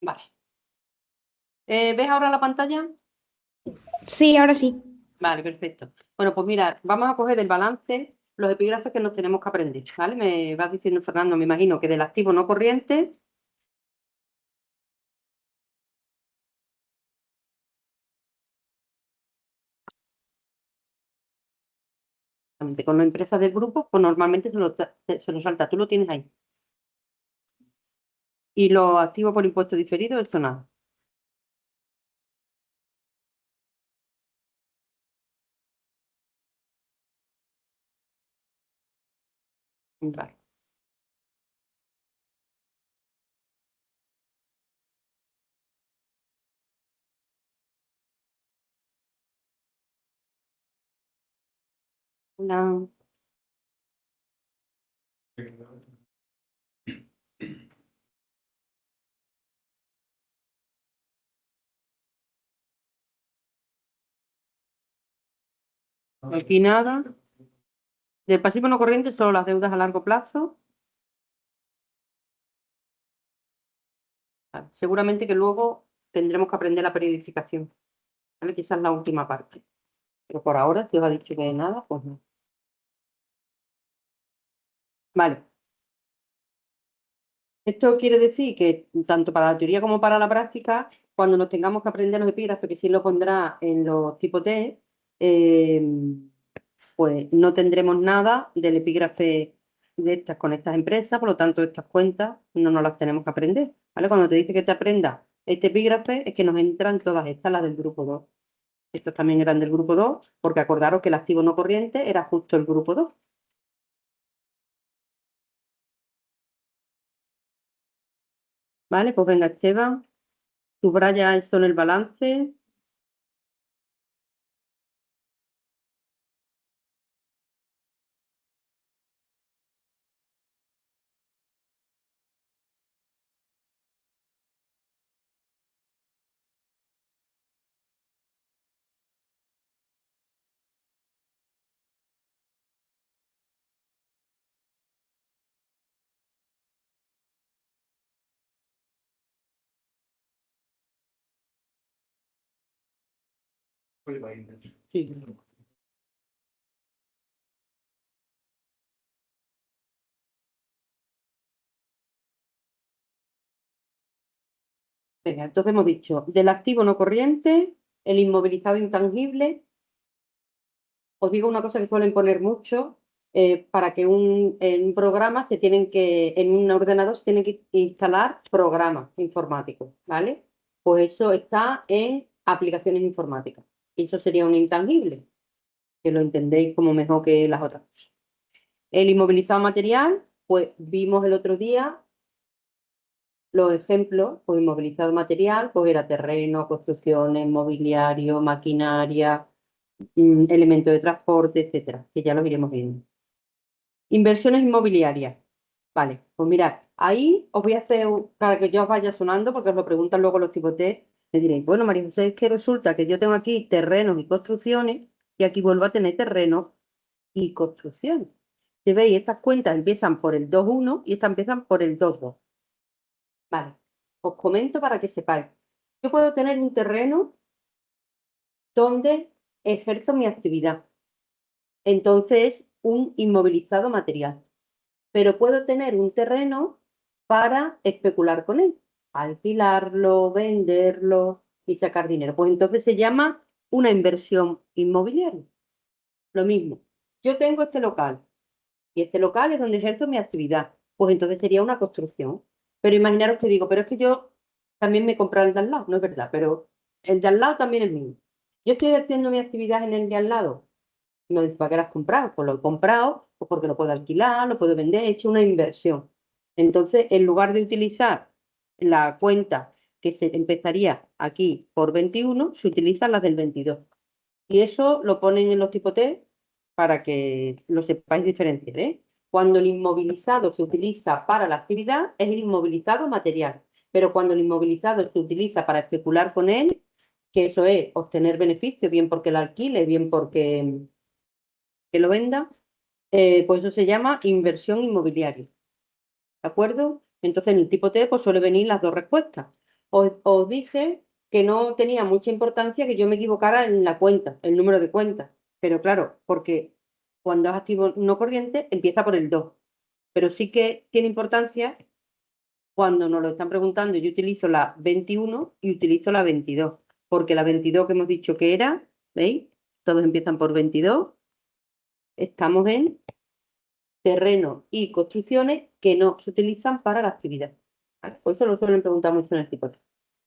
Vale. ¿Ves ahora la pantalla? Sí, ahora sí. Vale, perfecto. Bueno, pues mirad, vamos a coger del balance los epígrafes que nos tenemos que aprender, ¿vale? Me vas diciendo, Fernando, me imagino que del activo no corriente, con las empresas del grupo, pues normalmente se lo salta, tú lo tienes ahí. Y los activos por impuesto diferido, eso nada. Vale. Una aquí nada. Del pasivo no corriente, solo las deudas a largo plazo. Vale. Seguramente que luego tendremos que aprender la periodificación, ¿vale? Que esa es la última parte. Pero por ahora, si os ha dicho que nada, pues no. Vale. Esto quiere decir que tanto para la teoría como para la práctica, cuando nos tengamos que aprender los epígrafes, que sí lo pondrá en los tipos T, eh, pues no tendremos nada del epígrafe de estas con estas empresas, por lo tanto estas cuentas no nos las tenemos que aprender, ¿vale? Cuando te dice que te aprendas este epígrafe es que nos entran todas estas, las del grupo 2. Estos también eran del grupo 2, porque acordaros que el activo no corriente era justo el grupo 2. ¿Vale? Pues venga, Esteban, subraya esto en el balance. Sí. Venga, entonces hemos dicho, del activo no corriente, el inmovilizado intangible. Os digo una cosa que suelen poner mucho, para que en un programa en un ordenador se tienen que instalar programas informáticos, ¿vale? Pues eso está en aplicaciones informáticas. Y eso sería un intangible, que lo entendéis como mejor que las otras cosas. El inmovilizado material, pues vimos el otro día los ejemplos, pues inmovilizado material, pues era terreno, construcciones, mobiliario, maquinaria, elementos de transporte, etcétera, que ya los iremos viendo. Inversiones inmobiliarias. Vale, pues mirad, ahí os voy a hacer, para que yo os vaya sonando, porque os lo preguntan luego los tipos T, me diréis, bueno, María José, es que resulta que yo tengo aquí terrenos y construcciones, y aquí vuelvo a tener terrenos y construcciones. Si veis, estas cuentas empiezan por el 2.1 y estas empiezan por el 2.2. Vale, os comento para que sepáis. Yo puedo tener un terreno donde ejerzo mi actividad. Entonces, un inmovilizado material. Pero puedo tener un terreno para especular con él, alquilarlo, venderlo y sacar dinero. Pues entonces se llama una inversión inmobiliaria. Lo mismo. Yo tengo este local y este local es donde ejerzo mi actividad. Pues entonces sería una construcción. Pero imaginaros que digo, pero es que yo también me he comprado el de al lado. No es verdad, pero el de al lado también es mío. Yo estoy ejerciendo mi actividad en el de al lado. Me dice, ¿para qué lo has comprado? Pues lo he comprado, pues porque lo puedo alquilar, lo puedo vender, he hecho una inversión. Entonces, en lugar de utilizar la cuenta que se empezaría aquí por 21, se utilizan las del 22. Y eso lo ponen en los tipos T para que lo sepáis diferenciar, ¿eh? Cuando el inmovilizado se utiliza para la actividad, es el inmovilizado material. Pero cuando el inmovilizado se utiliza para especular con él, que eso es obtener beneficio, bien porque lo alquile, bien porque que lo venda, pues eso se llama inversión inmobiliaria. ¿De acuerdo? Entonces en el tipo T pues suele venir las dos respuestas. Os dije que no tenía mucha importancia que yo me equivocara en la cuenta, el número de cuentas. Pero claro, porque cuando es activo no corriente, empieza por el 2. Pero sí que tiene importancia cuando nos lo están preguntando. Yo utilizo la 21 y utilizo la 22. Porque la 22 que hemos dicho que era, ¿veis? Todos empiezan por 22. Estamos en terrenos y construcciones que no se utilizan para la actividad. ¿Vale? Por eso lo suelen preguntar mucho en el tipo.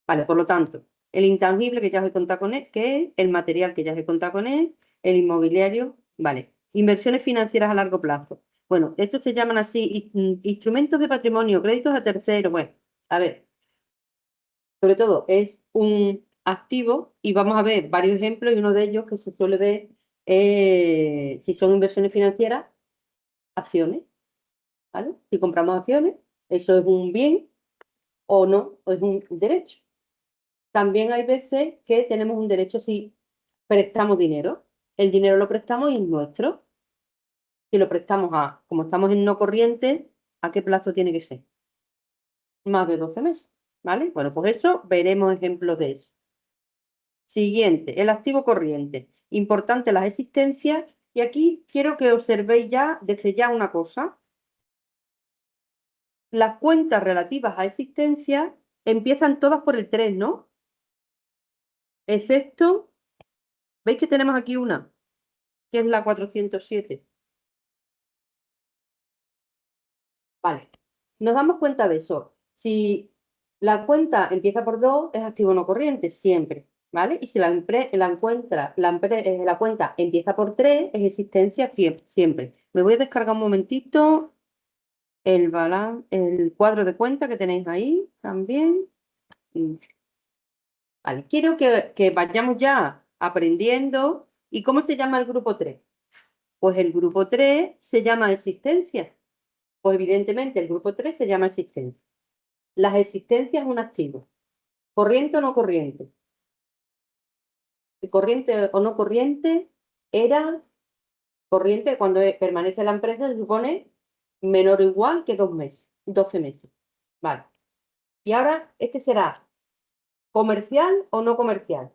Vale, por lo tanto, el intangible que ya os he contado con él, que es el material que ya os he contado con él, el inmobiliario, vale. Inversiones financieras a largo plazo. Bueno, estos se llaman así instrumentos de patrimonio, créditos a terceros. Bueno, a ver, sobre todo es un activo y vamos a ver varios ejemplos y uno de ellos que se suele ver si son inversiones financieras, acciones, ¿vale? Si compramos acciones, eso es un bien o no, o es un derecho. También hay veces que tenemos un derecho si prestamos dinero. El dinero lo prestamos y es nuestro. Si lo prestamos como estamos en no corriente, ¿a qué plazo tiene que ser? Más de 12 meses, ¿vale? Bueno, pues eso, veremos ejemplos de eso. Siguiente, el activo corriente. Importante las existencias. Y aquí quiero que observéis ya, desde ya una cosa. Las cuentas relativas a existencias empiezan todas por el 3, ¿no? Excepto, ¿veis que tenemos aquí una? Que es la 407. Vale, nos damos cuenta de eso. Si la cuenta empieza por 2, es activo no corriente, siempre, ¿vale? Y si la cuenta empieza por 3, es existencia siempre. Me voy a descargar un momentito el cuadro de cuenta que tenéis ahí también. Vale, quiero que vayamos ya aprendiendo. ¿Y cómo se llama el grupo 3? Pues el grupo 3 se llama existencia. Pues evidentemente el grupo 3 se llama existencia. Las existencias es un activo. Corriente o no corriente. Corriente o no corriente era corriente cuando permanece la empresa, se supone menor o igual que 2 meses, 12 meses. Vale. Y ahora, este será comercial o no comercial.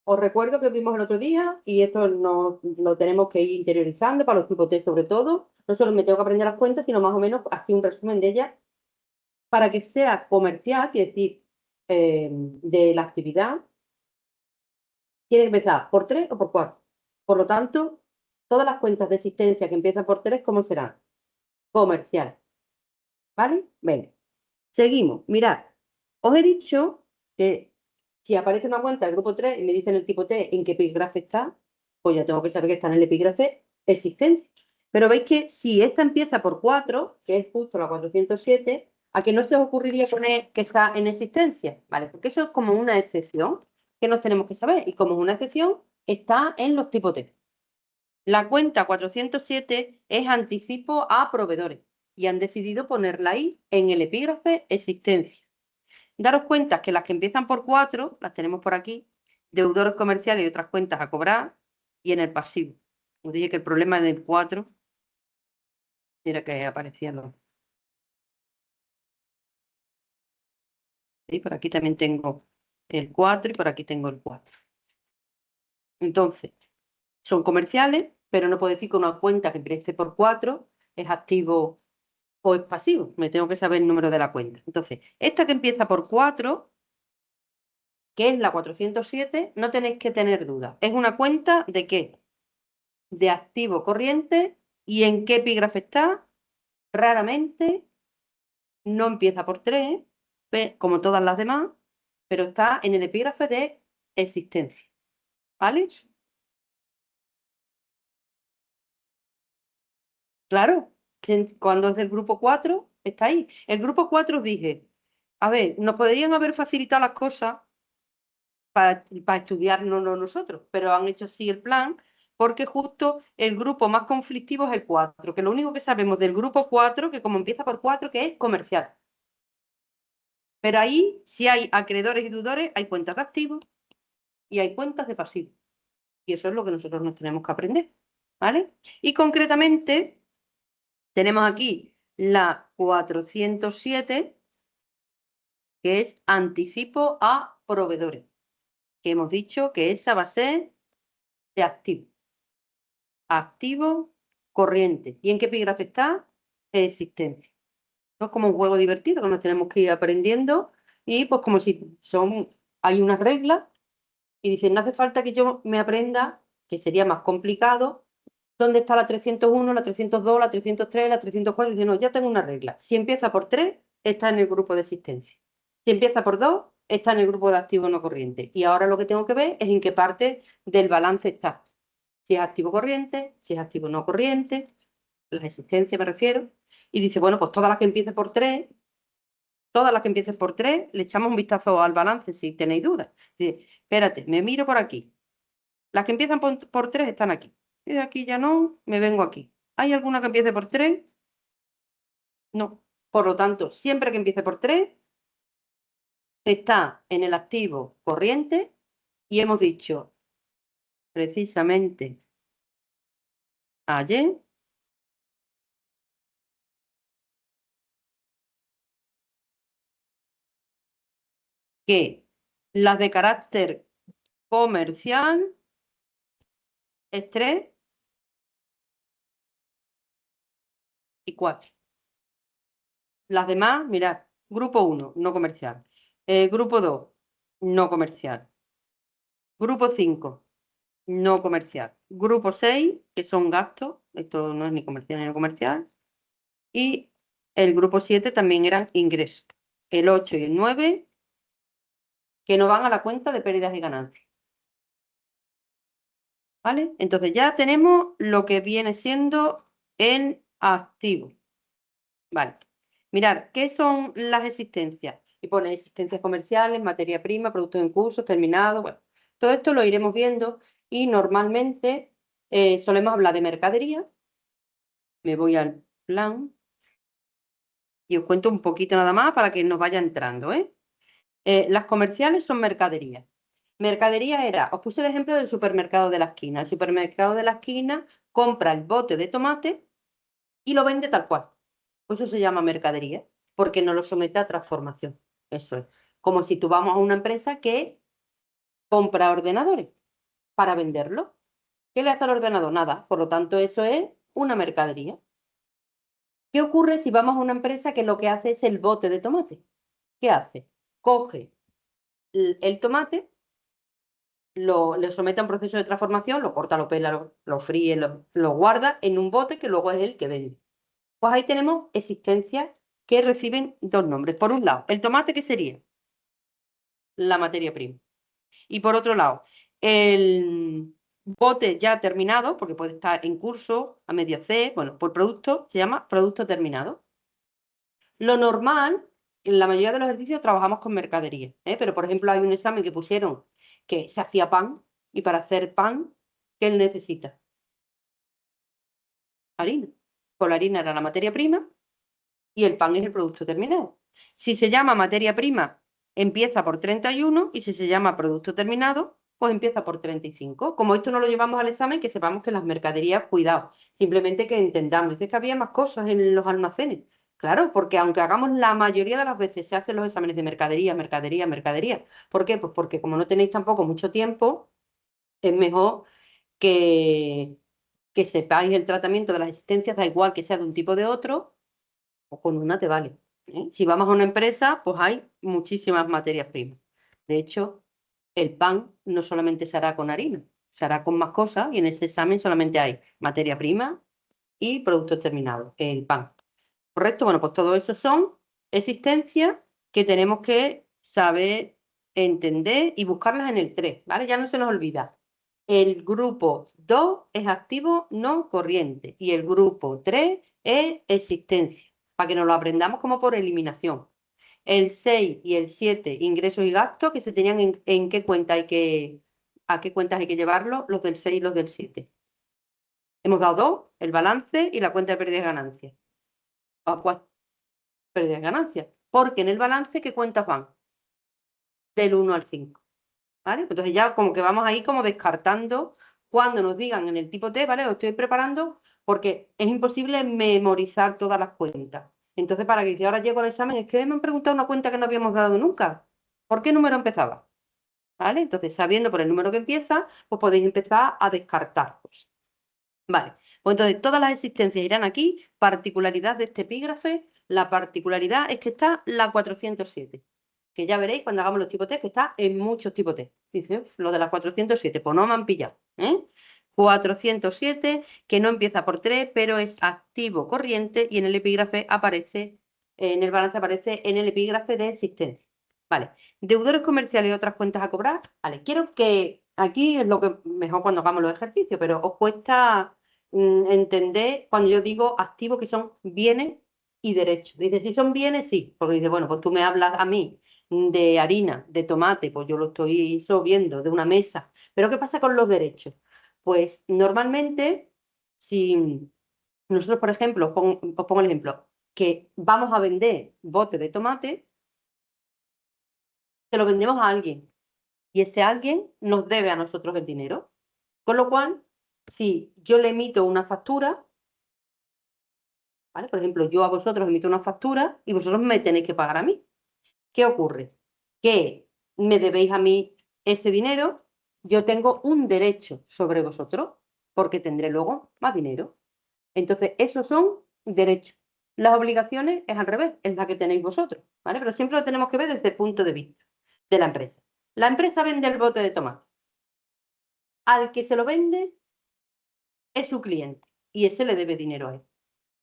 Os recuerdo que vimos el otro día, y esto lo tenemos que ir interiorizando para los tipos T sobre todo. No solo me tengo que aprender las cuentas, sino más o menos así un resumen de ellas. Para que sea comercial, quiere decir, de la actividad, tiene que empezar por 3 o por 4. Por lo tanto, todas las cuentas de existencia que empiezan por 3, ¿cómo serán? Comercial. ¿Vale? Venga. Seguimos. Mirad, os he dicho que si aparece una cuenta del grupo 3 y me dicen el tipo T en qué epígrafe está, pues ya tengo que saber que está en el epígrafe existencia. Pero veis que si esta empieza por 4, que es justo la 407, ¿a que no se os ocurriría poner que está en existencia? ¿Vale? Porque eso es como una excepción que nos tenemos que saber. Y como es una excepción, está en los tipos T. La cuenta 407 es anticipo a proveedores y han decidido ponerla ahí en el epígrafe existencia. Daros cuenta que las que empiezan por 4, las tenemos por aquí, deudores comerciales y otras cuentas a cobrar, y en el pasivo. Os dije que el problema en el 4 era que aparecían los. Y por aquí también tengo el 4 y por aquí tengo el 4. Entonces, son comerciales, pero no puedo decir que una cuenta que empiece por 4 es activo o es pasivo. Me tengo que saber el número de la cuenta. Entonces, esta que empieza por 4, que es la 407, no tenéis que tener duda. ¿Es una cuenta de qué? De activo corriente. ¿Y en qué epígrafe está? Raramente no empieza por 3, como todas las demás, pero está en el epígrafe de existencia. ¿Vale? Claro, cuando es del grupo 4, está ahí. El grupo 4 os dije, a ver, nos podrían haber facilitado las cosas para estudiarnos nosotros, pero han hecho así el plan porque justo el grupo más conflictivo es el 4, que lo único que sabemos del grupo 4, que como empieza por 4, que es comercial. Pero ahí, si hay acreedores y deudores, hay cuentas de activos y hay cuentas de pasivos. Y eso es lo que nosotros nos tenemos que aprender, ¿vale? Y concretamente, tenemos aquí la 407, que es anticipo a proveedores, que hemos dicho que esa va a ser de activo. Activo corriente. ¿Y en qué epígrafe está? Existencia. Esto es como un juego divertido que nos tenemos que ir aprendiendo y pues como si hay unas reglas y dicen, no hace falta que yo me aprenda, que sería más complicado, dónde está la 301, la 302, la 303, la 304. Y dicen, no, ya tengo una regla. Si empieza por 3, está en el grupo de existencia. Si empieza por 2, está en el grupo de activo no corriente. Y ahora lo que tengo que ver es en qué parte del balance está. Si es activo corriente, si es activo no corriente, la existencia me refiero. Y dice, bueno, pues todas las que empiecen por 3, le echamos un vistazo al balance si tenéis dudas. Dice, espérate, me miro por aquí. Las que empiezan por 3 están aquí. Y de aquí ya no, me vengo aquí. ¿Hay alguna que empiece por 3? No. Por lo tanto, siempre que empiece por 3, está en el activo corriente y hemos dicho precisamente ayer que las de carácter comercial es 3 y 4. Las demás, mirad, grupo 1, no comercial. Grupo 2, no comercial. Grupo 5, no comercial. Grupo 6, que son gastos, esto no es ni comercial ni no comercial. Y el grupo 7 también eran ingresos. El 8 y el 9, que no van a la cuenta de pérdidas y ganancias. ¿Vale? Entonces ya tenemos lo que viene siendo el activo. Vale. Mirad, ¿qué son las existencias? Y pone existencias comerciales, materia prima, productos en curso, terminados. Bueno, todo esto lo iremos viendo y normalmente solemos hablar de mercadería. Me voy al plan y os cuento un poquito nada más para que nos vaya entrando, ¿eh? Las comerciales son mercadería. Mercadería era, os puse el ejemplo del supermercado de la esquina. El supermercado de la esquina compra el bote de tomate y lo vende tal cual. Pues eso se llama mercadería, porque no lo somete a transformación. Eso es. Como si tú vamos a una empresa que compra ordenadores para venderlo. ¿Qué le hace al ordenador? Nada. Por lo tanto, eso es una mercadería. ¿Qué ocurre si vamos a una empresa que lo que hace es el bote de tomate? ¿Qué hace? Coge el tomate, le somete a un proceso de transformación, lo corta, lo pela, lo fríe, lo guarda en un bote que luego es el que vende. Pues ahí tenemos existencias que reciben dos nombres. Por un lado, el tomate, ¿qué sería? La materia prima. Y por otro lado, el bote ya terminado, porque puede estar en curso, a media C, bueno, por producto, se llama producto terminado. Lo normal, en la mayoría de los ejercicios trabajamos con mercadería, ¿eh? Pero por ejemplo hay un examen que pusieron que se hacía pan y para hacer pan, ¿qué él necesita? Harina. Con la harina era la materia prima y el pan es el producto terminado. Si se llama materia prima, empieza por 31 y si se llama producto terminado, pues empieza por 35. Como esto no lo llevamos al examen, que sepamos que las mercaderías, cuidado, simplemente que entendamos. Dice que había más cosas en los almacenes. Claro, porque aunque hagamos la mayoría de las veces, se hacen los exámenes de mercadería, mercadería, mercadería. ¿Por qué? Pues porque como no tenéis tampoco mucho tiempo, es mejor que, que sepáis el tratamiento de las existencias, da igual que sea de un tipo o de otro, o con una te vale. ¿Eh? Si vamos a una empresa, pues hay muchísimas materias primas. De hecho, el pan no solamente se hará con harina, se hará con más cosas y en ese examen solamente hay materia prima y productos terminados, el pan. ¿Correcto? Bueno, pues todo eso son existencias que tenemos que saber entender y buscarlas en el 3, ¿vale? Ya no se nos olvida. El grupo 2 es activo no corriente y el grupo 3 es existencia, para que nos lo aprendamos como por eliminación. El 6 y el 7, ingresos y gastos, que se tenían en qué cuenta a qué cuentas hay que llevarlo, los del 6 y los del 7. Hemos dado 2, el balance y la cuenta de pérdidas y ganancias. ¿A cuál? Pérdidas y ganancias. Porque en el balance, ¿qué cuentas van? Del 1 al 5. ¿Vale? Entonces ya como que vamos ahí como descartando cuando nos digan en el tipo T, ¿vale? Os estoy preparando porque es imposible memorizar todas las cuentas. Entonces, para que dice, ahora llego al examen, es que me han preguntado una cuenta que no habíamos dado nunca. ¿Por qué número empezaba? ¿Vale? Entonces, sabiendo por el número que empieza, pues podéis empezar a descartar cosas. Vale, pues entonces todas las existencias irán aquí. Particularidad de este epígrafe, la particularidad es que está la 407, que ya veréis cuando hagamos los tipos test, que está en muchos tipos test. Dice, lo de las 407, pues no me han pillado. 407, que no empieza por 3, pero es activo corriente y en el epígrafe aparece, en el balance aparece en el epígrafe de existencia. Vale, deudores comerciales y otras cuentas a cobrar. Vale, quiero que aquí es lo que mejor cuando hagamos los ejercicios, pero os cuesta entender cuando yo digo activos que son bienes y derechos. Dice, si son bienes, sí, porque dice, bueno, pues tú me hablas a mí de harina, de tomate, pues yo lo estoy viendo de una mesa. Pero ¿qué pasa con los derechos? Pues normalmente, si nosotros, por ejemplo, os pongo el ejemplo, que vamos a vender bote de tomate, se lo vendemos a alguien y ese alguien nos debe a nosotros el dinero. Con lo cual, si yo le emito una factura, ¿vale? Por ejemplo, yo a vosotros emito una factura y vosotros me tenéis que pagar a mí. ¿Qué ocurre? Que me debéis a mí ese dinero, yo tengo un derecho sobre vosotros porque tendré luego más dinero. Entonces, esos son derechos. Las obligaciones es al revés, es la que tenéis vosotros, ¿vale? Pero siempre lo tenemos que ver desde el punto de vista de la empresa. La empresa vende el bote de tomate. Al que se lo vende es su cliente y ese le debe dinero a él.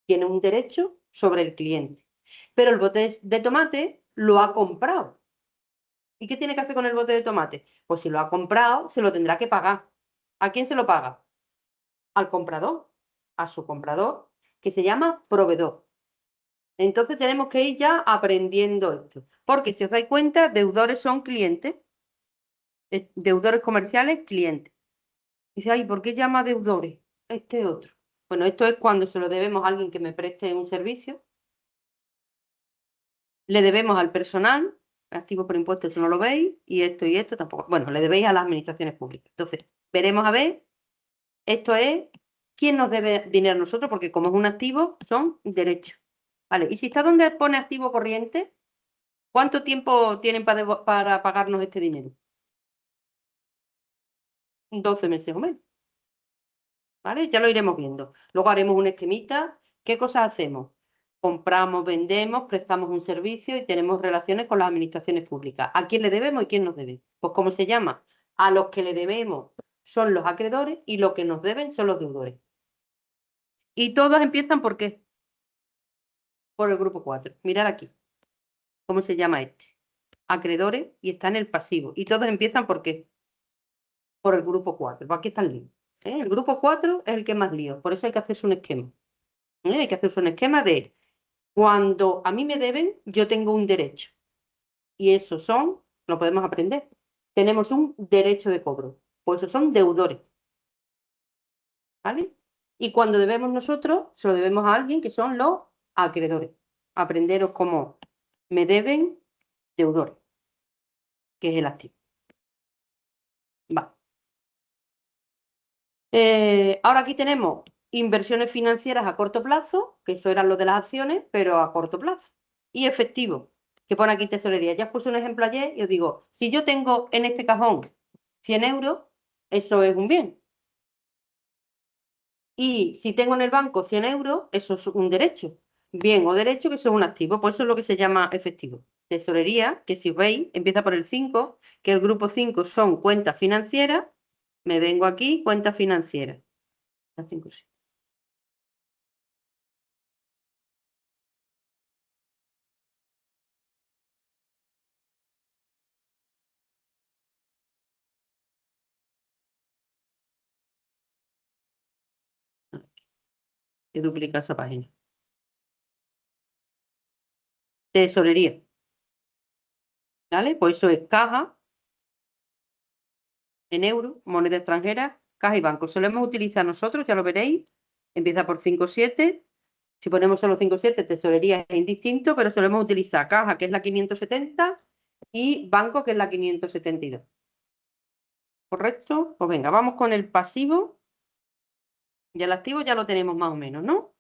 Tiene un derecho sobre el cliente. Pero el bote de tomate lo ha comprado. ¿Y qué tiene que hacer con el bote de tomate? Pues si lo ha comprado, se lo tendrá que pagar. ¿A quién se lo paga? Al comprador, a su comprador, que se llama proveedor. Entonces tenemos que ir ya aprendiendo esto. Porque si os dais cuenta, deudores son clientes. Deudores comerciales, clientes. Dice, ay, ¿por qué llama deudores? Este otro. Bueno, esto es cuando se lo debemos a alguien que me preste un servicio. Le debemos al personal, activo por impuestos, eso no lo veis, y esto tampoco. Bueno, le debéis a las administraciones públicas. Entonces, veremos a ver, esto es quién nos debe dinero a nosotros, porque como es un activo, son derechos. Vale, y si está donde pone activo corriente, ¿cuánto tiempo tienen para pagarnos este dinero? 12 meses o menos. ¿Vale? Ya lo iremos viendo. Luego haremos un esquemita. ¿Qué cosas hacemos? Compramos, vendemos, prestamos un servicio y tenemos relaciones con las administraciones públicas. ¿A quién le debemos y quién nos debe? Pues ¿cómo se llama? A los que le debemos son los acreedores y los que nos deben son los deudores. Y todos empiezan ¿por qué? Por el grupo 4. Mirad aquí. ¿Cómo se llama este? Acreedores y está en el pasivo. Y todos empiezan ¿por qué? Por el grupo 4. Pues aquí está el lío. El grupo 4 es el que más lío. Por eso hay que hacerse un esquema. Hay que hacerse un esquema de cuando a mí me deben, yo tengo un derecho. Y esos son, lo podemos aprender. Tenemos un derecho de cobro. Pues esos son deudores. ¿Vale? Y cuando debemos nosotros, se lo debemos a alguien que son los acreedores. Aprenderos cómo me deben deudores, que es el activo. Va. Ahora aquí tenemos inversiones financieras a corto plazo, que eso eran lo de las acciones, pero a corto plazo. Y efectivo, que pone aquí tesorería. Ya os puse un ejemplo ayer y os digo, si yo tengo en este cajón 100 euros, eso es un bien. Y si tengo en el banco 100 euros, eso es un derecho. Bien o derecho, que eso es un activo. Por eso es lo que se llama efectivo. Tesorería, que si veis, empieza por el 5, que el grupo 5 son cuentas financieras. Me vengo aquí, cuentas financieras. Las 5, sí. Que duplica esa página. Tesorería. ¿Vale? Pues eso es caja en euros, moneda extranjera, caja y banco. Solemos utilizar nosotros, ya lo veréis. Empieza por 5,7. Si ponemos solo 5,7, tesorería es indistinto, pero solemos utilizar caja, que es la 570, y banco, que es la 572. ¿Correcto? Pues venga, vamos con el pasivo. Y el activo ya lo tenemos más o menos, ¿no?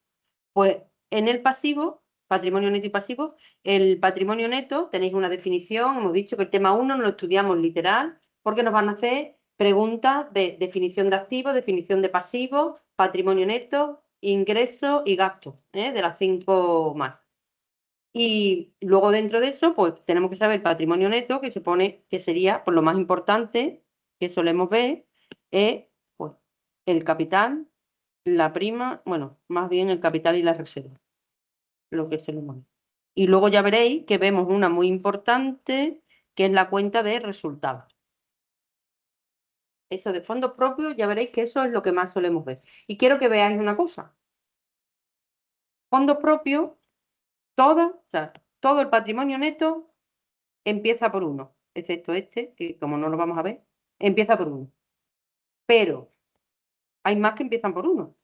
Pues en el pasivo patrimonio neto y pasivo. El patrimonio neto, tenéis una definición, hemos dicho que el tema 1 no lo estudiamos literal, porque nos van a hacer preguntas de definición de activo, definición de pasivo, patrimonio neto, ingreso y gasto, de las 5 más. Y luego dentro de eso, pues tenemos que saber el patrimonio neto, que se supone que sería pues, lo más importante que solemos ver, es pues, el capital, la prima, bueno, más bien el capital y la reserva, lo que solemos ver. Y luego ya veréis que vemos una muy importante, que es la cuenta de resultados. Eso de fondos propios, ya veréis que eso es lo que más solemos ver. Y quiero que veáis una cosa. Fondos propios, o sea, todo el patrimonio neto empieza por 1, excepto este, que como no lo vamos a ver, empieza por 1. Pero hay más que empiezan por 1.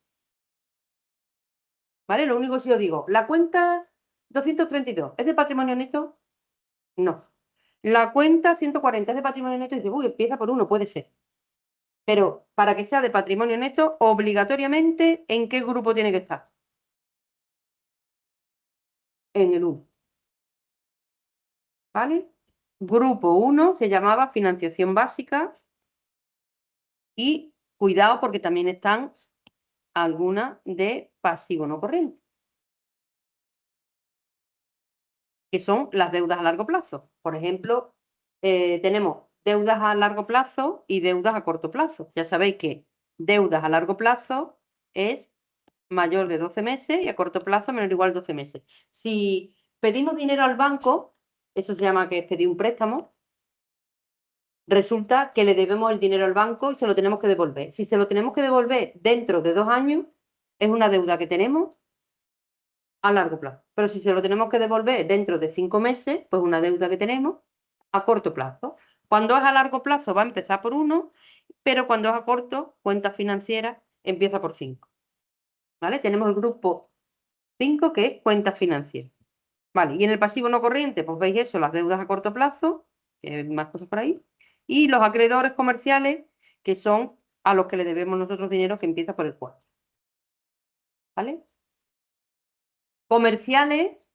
¿Vale? Lo único que yo digo, la cuenta 232, ¿es de patrimonio neto? No. La cuenta 140 es de patrimonio neto y dice, uy, empieza por 1, puede ser. Pero para que sea de patrimonio neto, obligatoriamente, ¿en qué grupo tiene que estar? En el 1. ¿Vale? Grupo 1 se llamaba financiación básica y cuidado porque también están algunas de pasivo no corriente, que son las deudas a largo plazo. Por ejemplo, tenemos deudas a largo plazo y deudas a corto plazo. Ya sabéis que deudas a largo plazo es mayor de 12 meses y a corto plazo menor o igual 12 meses. Si pedimos dinero al banco, eso se llama que es pedir un préstamo, resulta que le debemos el dinero al banco y se lo tenemos que devolver. Si se lo tenemos que devolver dentro de 2 años, es una deuda que tenemos a largo plazo. Pero si se lo tenemos que devolver dentro de 5 meses, pues una deuda que tenemos a corto plazo. Cuando es a largo plazo va a empezar por 1, pero cuando es a corto, cuenta financiera, empieza por 5. ¿Vale? Tenemos el grupo 5 que es cuenta financiera. Vale, y en el pasivo no corriente, pues veis eso, las deudas a corto plazo, que hay más cosas por ahí, y los acreedores comerciales, que son a los que le debemos nosotros dinero, que empieza por el 4. ¿Vale? Comerciales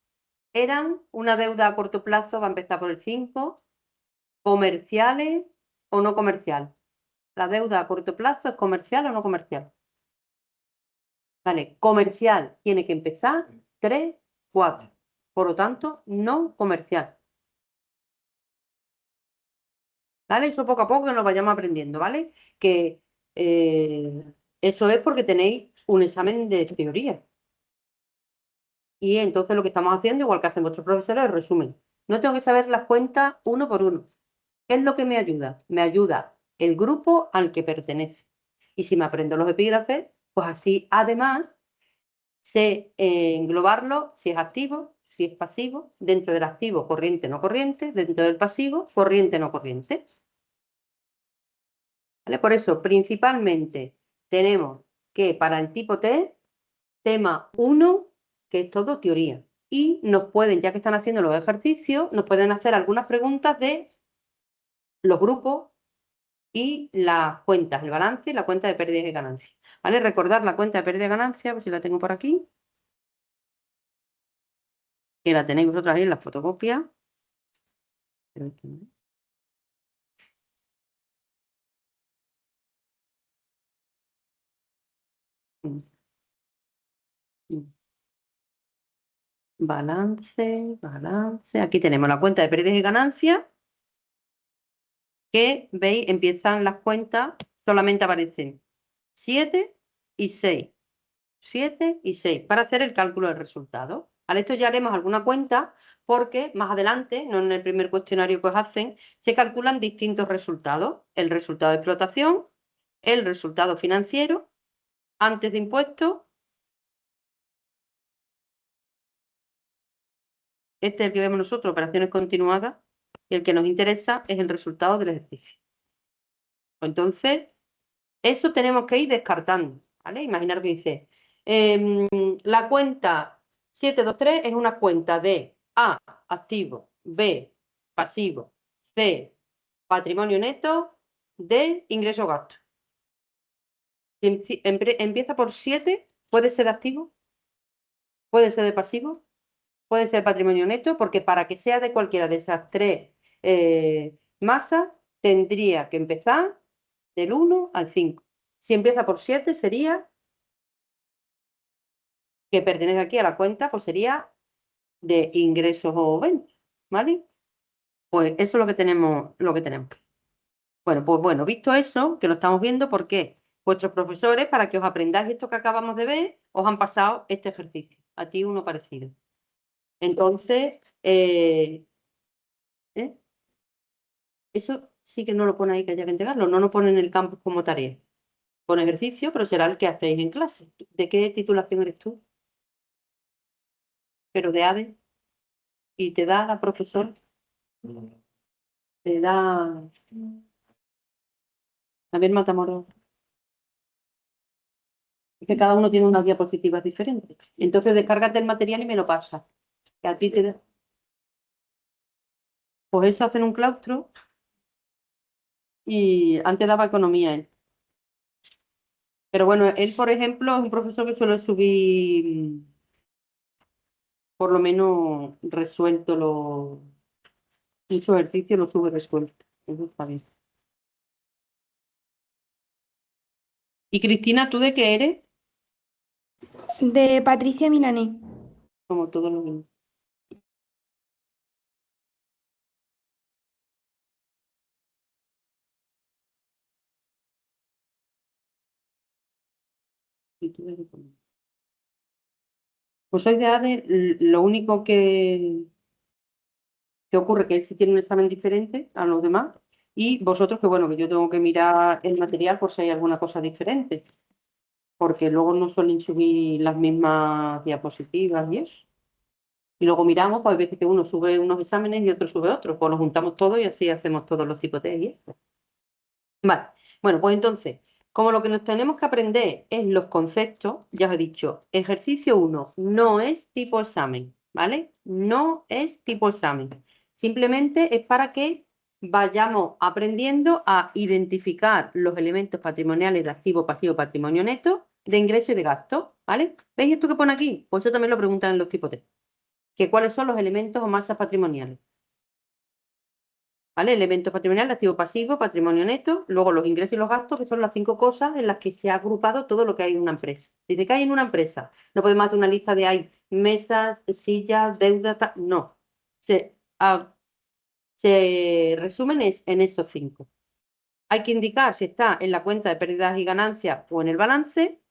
eran una deuda a corto plazo, va a empezar por el 5, comerciales o no comercial. La deuda a corto plazo es comercial o no comercial. Vale, comercial tiene que empezar 3, 4. Por lo tanto, no comercial. ¿Vale? Eso poco a poco que nos vayamos aprendiendo, ¿vale? Que eso es porque tenéis un examen de teoría. Y entonces lo que estamos haciendo, igual que hacen vuestros profesores, es resumen. No tengo que saber las cuentas uno por uno. ¿Qué es lo que me ayuda? Me ayuda el grupo al que pertenece. Y si me aprendo los epígrafes, pues así además sé englobarlo si es activo, si es pasivo, dentro del activo corriente no corriente, dentro del pasivo corriente no corriente. ¿Vale? Por eso, principalmente, tenemos que para el tipo T, tema 1, que es todo teoría. Y nos pueden, ya que están haciendo los ejercicios, nos pueden hacer algunas preguntas de los grupos y las cuentas, el balance y la cuenta de pérdidas y ganancias. ¿Vale? Recordar la cuenta de pérdida y ganancias, a ver si la tengo por aquí. Que la tenéis vosotros ahí en la fotocopia. Balance. Aquí tenemos la cuenta de pérdidas y ganancias. Que veis, empiezan las cuentas, solamente aparecen 7 y 6. 7 y 6 para hacer el cálculo del resultado. A esto ya haremos alguna cuenta porque más adelante, no en el primer cuestionario que os hacen, se calculan distintos resultados. El resultado de explotación, el resultado financiero, antes de impuestos. Este es el que vemos nosotros, operaciones continuadas, y el que nos interesa es el resultado del ejercicio. Entonces, eso tenemos que ir descartando, ¿vale? Imaginar que dice, la cuenta 723 es una cuenta de A, activo, B, pasivo, C, patrimonio neto, D, ingreso-gasto. Si empieza por 7, ¿puede ser de activo? ¿Puede ser de pasivo? puede ser patrimonio neto, porque para que sea de cualquiera de esas tres masas, tendría que empezar del 1 al 5. Si empieza por 7, sería que pertenece aquí a la cuenta, pues sería de ingresos o ventas, ¿vale? Pues eso es lo que tenemos, Bueno, pues bueno, visto eso, que lo estamos viendo, ¿por qué? Vuestros profesores, para que os aprendáis esto que acabamos de ver, os han pasado este ejercicio. A ti uno parecido. Entonces, eso sí que no lo pone ahí que haya que entregarlo, no lo pone en el campus como tarea. Pone ejercicio, pero será el que hacéis en clase. ¿De qué titulación eres tú? Pero de ADE. Y te da la profesora, te da... A ver, Matamoros. Es que cada uno tiene unas diapositivas diferentes. Entonces, descárgate el material y me lo pasas. Que a ti te da... Pues eso hacen un claustro y antes daba economía él. Pero bueno, él, por ejemplo, es un profesor que suele subir, por lo menos resuelto muchos ejercicios, lo sube resuelto. Eso está bien. Y Cristina, ¿tú de qué eres? De Patricia Milanés. Como todos los demás. ¿Y tú de qué eres? Pues soy de ADE, lo único que ocurre que él sí tiene un examen diferente a los demás y vosotros que bueno, que yo tengo que mirar el material por si hay alguna cosa diferente, porque luego no suelen subir las mismas diapositivas y eso. Y luego miramos, pues hay veces que uno sube unos exámenes y otro sube otros, pues los juntamos todos y así hacemos todos los tipos de y eso. Vale, bueno, pues entonces, como lo que nos tenemos que aprender es los conceptos, ya os he dicho, ejercicio 1 no es tipo examen, ¿vale? No es tipo examen. Simplemente es para que vayamos aprendiendo a identificar los elementos patrimoniales de activo, pasivo, patrimonio neto, de ingreso y de gasto, ¿vale? ¿Veis esto que pone aquí? Pues eso también lo preguntan en los tipos T. Que cuáles son los elementos o masas patrimoniales. ¿Vale? Elementos patrimoniales, activo pasivo, patrimonio neto, luego los ingresos y los gastos, que son las 5 cosas en las que se ha agrupado todo lo que hay en una empresa. Dice que hay en una empresa. No podemos hacer una lista de hay mesas, sillas, deudas, no. Se resumen en esos 5. Hay que indicar si está en la cuenta de pérdidas y ganancias o en el balance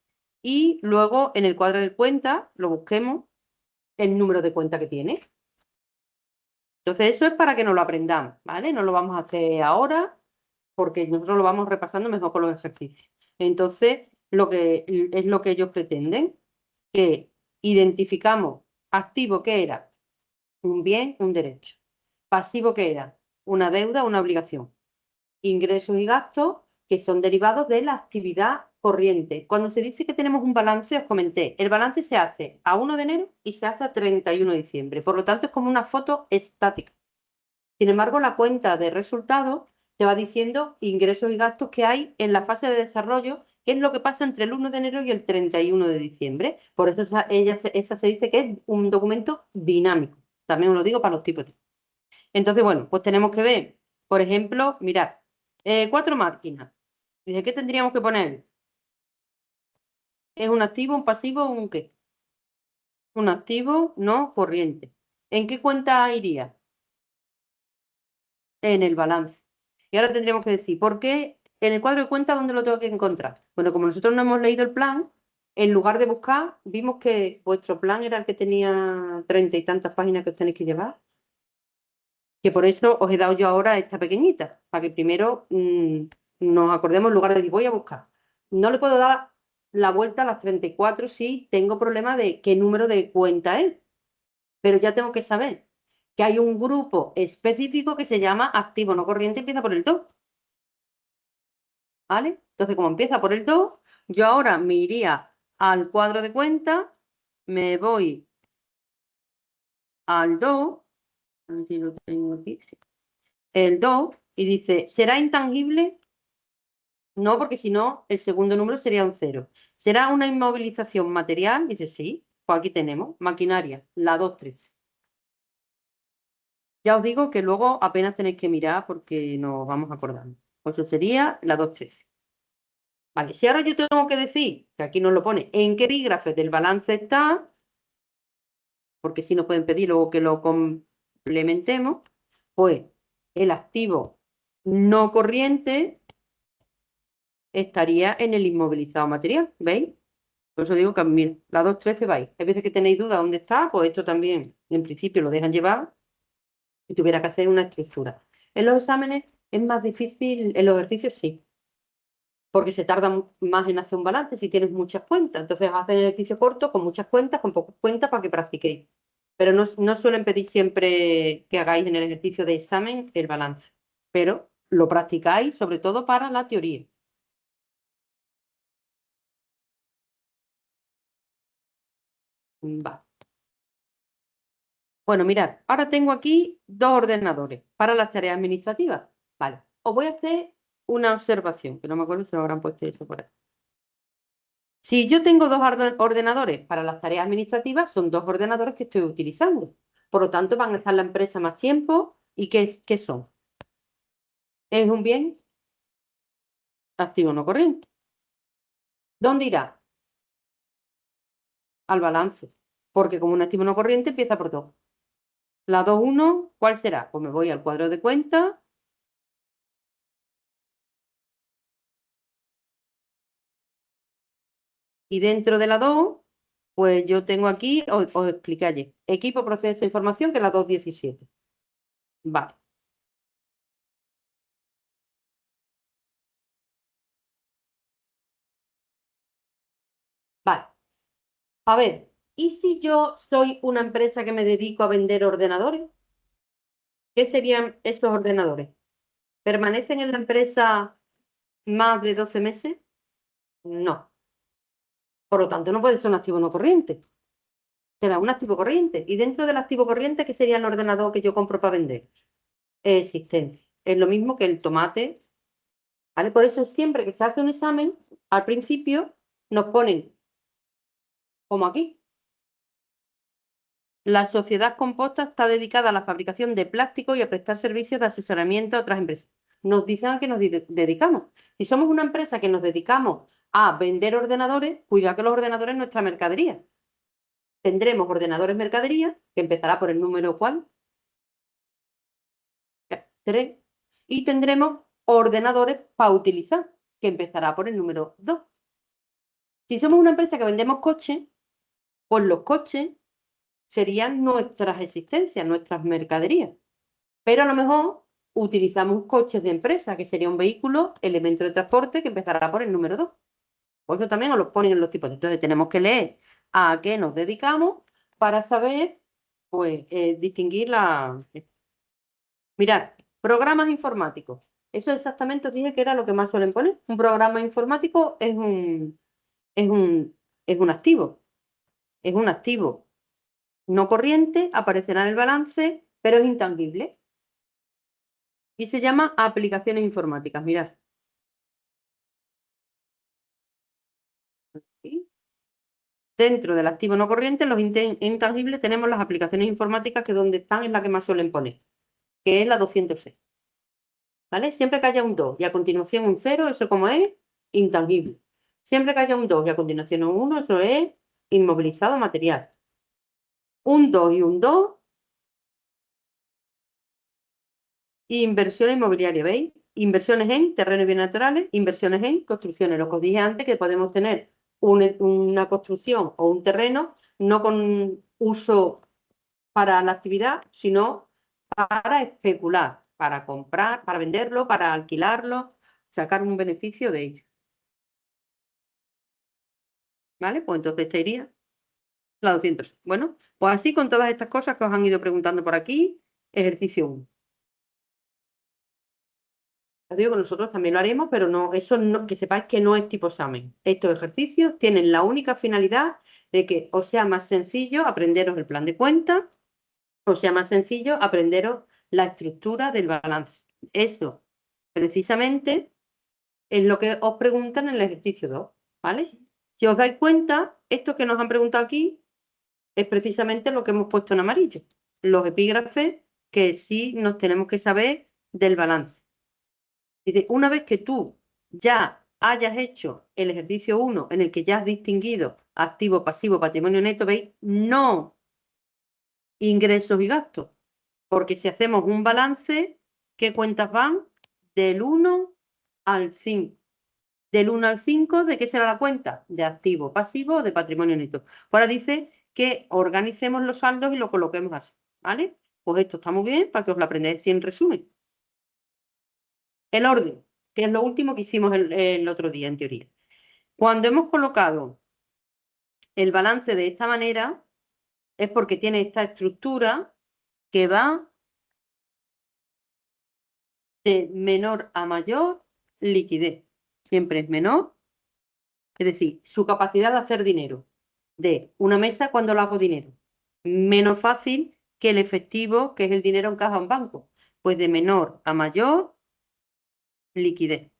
y luego en el cuadro de cuenta lo busquemos el número de cuenta que tiene. Entonces, eso es para que nos lo aprendamos, ¿vale? No lo vamos a hacer ahora porque nosotros lo vamos repasando mejor con los ejercicios. Entonces, es lo que ellos pretenden, que identificamos activo que era un bien, un derecho, pasivo que era una deuda, una obligación, ingresos y gastos que son derivados de la actividad corriente. Cuando se dice que tenemos un balance, os comenté, el balance se hace a 1 de enero y se hace a 31 de diciembre. Por lo tanto, es como una foto estática. Sin embargo, la cuenta de resultados te va diciendo ingresos y gastos que hay en la fase de desarrollo, que es lo que pasa entre el 1 de enero y el 31 de diciembre. Por eso esa se dice que es un documento dinámico. También os lo digo para los tipos. Entonces, bueno, pues tenemos que ver, por ejemplo, mirad, 4 máquinas. ¿De qué tendríamos que poner? ¿Es un activo, un pasivo o un qué? Un activo no corriente. ¿En qué cuenta iría? En el balance. Y ahora tendríamos que decir, ¿por qué en el cuadro de cuenta dónde lo tengo que encontrar? Bueno, como nosotros no hemos leído el plan, en lugar de buscar, vimos que vuestro plan era el que tenía 30 y tantas páginas que os tenéis que llevar. Que por eso os he dado yo ahora esta pequeñita, para que primero nos acordemos en lugar de decir, voy a buscar. No le puedo dar la vuelta a las 34 si tengo problema de qué número de cuenta es, pero ya tengo que saber que hay un grupo específico que se llama activo no corriente, empieza por el 2. ¿Vale? Entonces, como empieza por el 2, yo ahora me iría al cuadro de cuenta, me voy al 2, a ver si lo tengo aquí, sí. El 2, y dice, ¿será intangible? No, porque si no, el segundo número sería un 0. ¿Será una inmovilización material? Dice, sí, pues aquí tenemos, maquinaria, la 213. Ya os digo que luego apenas tenéis que mirar porque nos vamos acordando. Pues eso sería la 2.13. Vale, si ahora yo tengo que decir, que aquí nos lo pone, en qué epígrafes del balance está, porque si nos pueden pedir luego que lo complementemos, pues el activo no corriente estaría en el inmovilizado material, ¿veis? Por eso digo que, mira, la 2.13 vais. Hay veces que tenéis duda dónde está, pues esto también, en principio, lo dejan llevar si tuviera que hacer una estructura. En los exámenes es más difícil, en los ejercicios sí, porque se tarda más en hacer un balance si tienes muchas cuentas. Entonces hacen ejercicio corto con muchas cuentas, con pocas cuentas para que practiquéis. Pero no suelen pedir siempre que hagáis en el ejercicio de examen el balance, pero lo practicáis sobre todo para la teoría. Va. Bueno, mirad, ahora tengo aquí dos ordenadores para las tareas administrativas. Vale, os voy a hacer una observación, que no me acuerdo si lo habrán puesto eso por ahí. Si yo tengo dos ordenadores para las tareas administrativas, son dos ordenadores que estoy utilizando. Por lo tanto, van a estar en la empresa más tiempo. ¿Y qué son? ¿Es un bien activo no corriente? ¿Dónde irá? Al balance. Porque como un activo no corriente empieza por 2. La 2.1, ¿cuál será? Pues me voy al cuadro de cuentas. Y dentro de la 2, pues yo tengo aquí, os expliqué ayer, equipo, proceso de información, que es la 2.17. Vale. Vale. A ver, ¿y si yo soy una empresa que me dedico a vender ordenadores? ¿Qué serían estos ordenadores? ¿Permanecen en la empresa más de 12 meses? No. Por lo tanto, no puede ser un activo no corriente. Será un activo corriente. Y dentro del activo corriente, ¿qué sería el ordenador que yo compro para vender? Existencia. Es lo mismo que el tomate. ¿Vale? Por eso siempre que se hace un examen, al principio nos ponen, como aquí, la sociedad composta está dedicada a la fabricación de plástico y a prestar servicios de asesoramiento a otras empresas. Nos dicen a qué nos dedicamos. Si somos una empresa que nos dedicamos a vender ordenadores, cuidado que los ordenadores es nuestra mercadería. Tendremos ordenadores mercadería, que empezará por el número ¿cuál? 3. Y tendremos ordenadores para utilizar, que empezará por el número 2. Si somos una empresa que vendemos coches, pues los coches serían nuestras existencias, nuestras mercaderías. Pero a lo mejor utilizamos coches de empresa, que sería un vehículo, elemento de transporte, que empezará por el número 2. Por eso también os lo ponen en los tipos. Entonces tenemos que leer a qué nos dedicamos para saber, pues, distinguir la... Mirad, programas informáticos. Eso exactamente os dije que era lo que más suelen poner. Un programa informático es un activo. Es un activo no corriente, aparecerá en el balance, pero es intangible. Y se llama aplicaciones informáticas. Mirad. ¿Sí? Dentro del activo no corriente, los intangibles, tenemos las aplicaciones informáticas, que donde están es la que más suelen poner, que es la 206. ¿Vale? Siempre que haya un 2 y a continuación un 0, eso como es intangible. Siempre que haya un 2 y a continuación un 1, eso es inmovilizado material. Un 2 y un 2, inversión inmobiliaria, ¿veis? Inversiones en terrenos y bienes naturales, inversiones en construcciones. Lo que os dije antes, que podemos tener una construcción o un terreno no con uso para la actividad, sino para especular, para comprar, para venderlo, para alquilarlo, sacar un beneficio de ello. ¿Vale? Pues entonces esta iría la 200. Bueno, pues así con todas estas cosas que os han ido preguntando por aquí, ejercicio 1. Os digo que nosotros también lo haremos, pero no, eso no, que sepáis que no es tipo examen. Estos ejercicios tienen la única finalidad de que os sea más sencillo aprenderos el plan de cuenta, os sea más sencillo aprenderos la estructura del balance. Eso, precisamente, es lo que os preguntan en el ejercicio 2, ¿vale? Si os dais cuenta, esto que nos han preguntado aquí es precisamente lo que hemos puesto en amarillo. Los epígrafes que sí nos tenemos que saber del balance. Dice, una vez que tú ya hayas hecho el ejercicio 1 en el que ya has distinguido activo, pasivo, patrimonio neto, ¿veis? No ingresos y gastos. Porque si hacemos un balance, ¿qué cuentas van? Del 1 al 5. Del 1 al 5, ¿de qué será la cuenta? De activo, pasivo o de patrimonio neto. Ahora dice que organicemos los saldos y lo coloquemos así, ¿vale? Pues esto está muy bien para que os lo aprendáis así en resumen. El orden, que es lo último que hicimos el otro día, en teoría. Cuando hemos colocado el balance de esta manera, es porque tiene esta estructura que va de menor a mayor liquidez. Siempre es menor, es decir, su capacidad de hacer dinero. De una mesa cuando lo hago dinero. Menos fácil que el efectivo, que es el dinero en caja en banco. Pues de menor a mayor liquidez.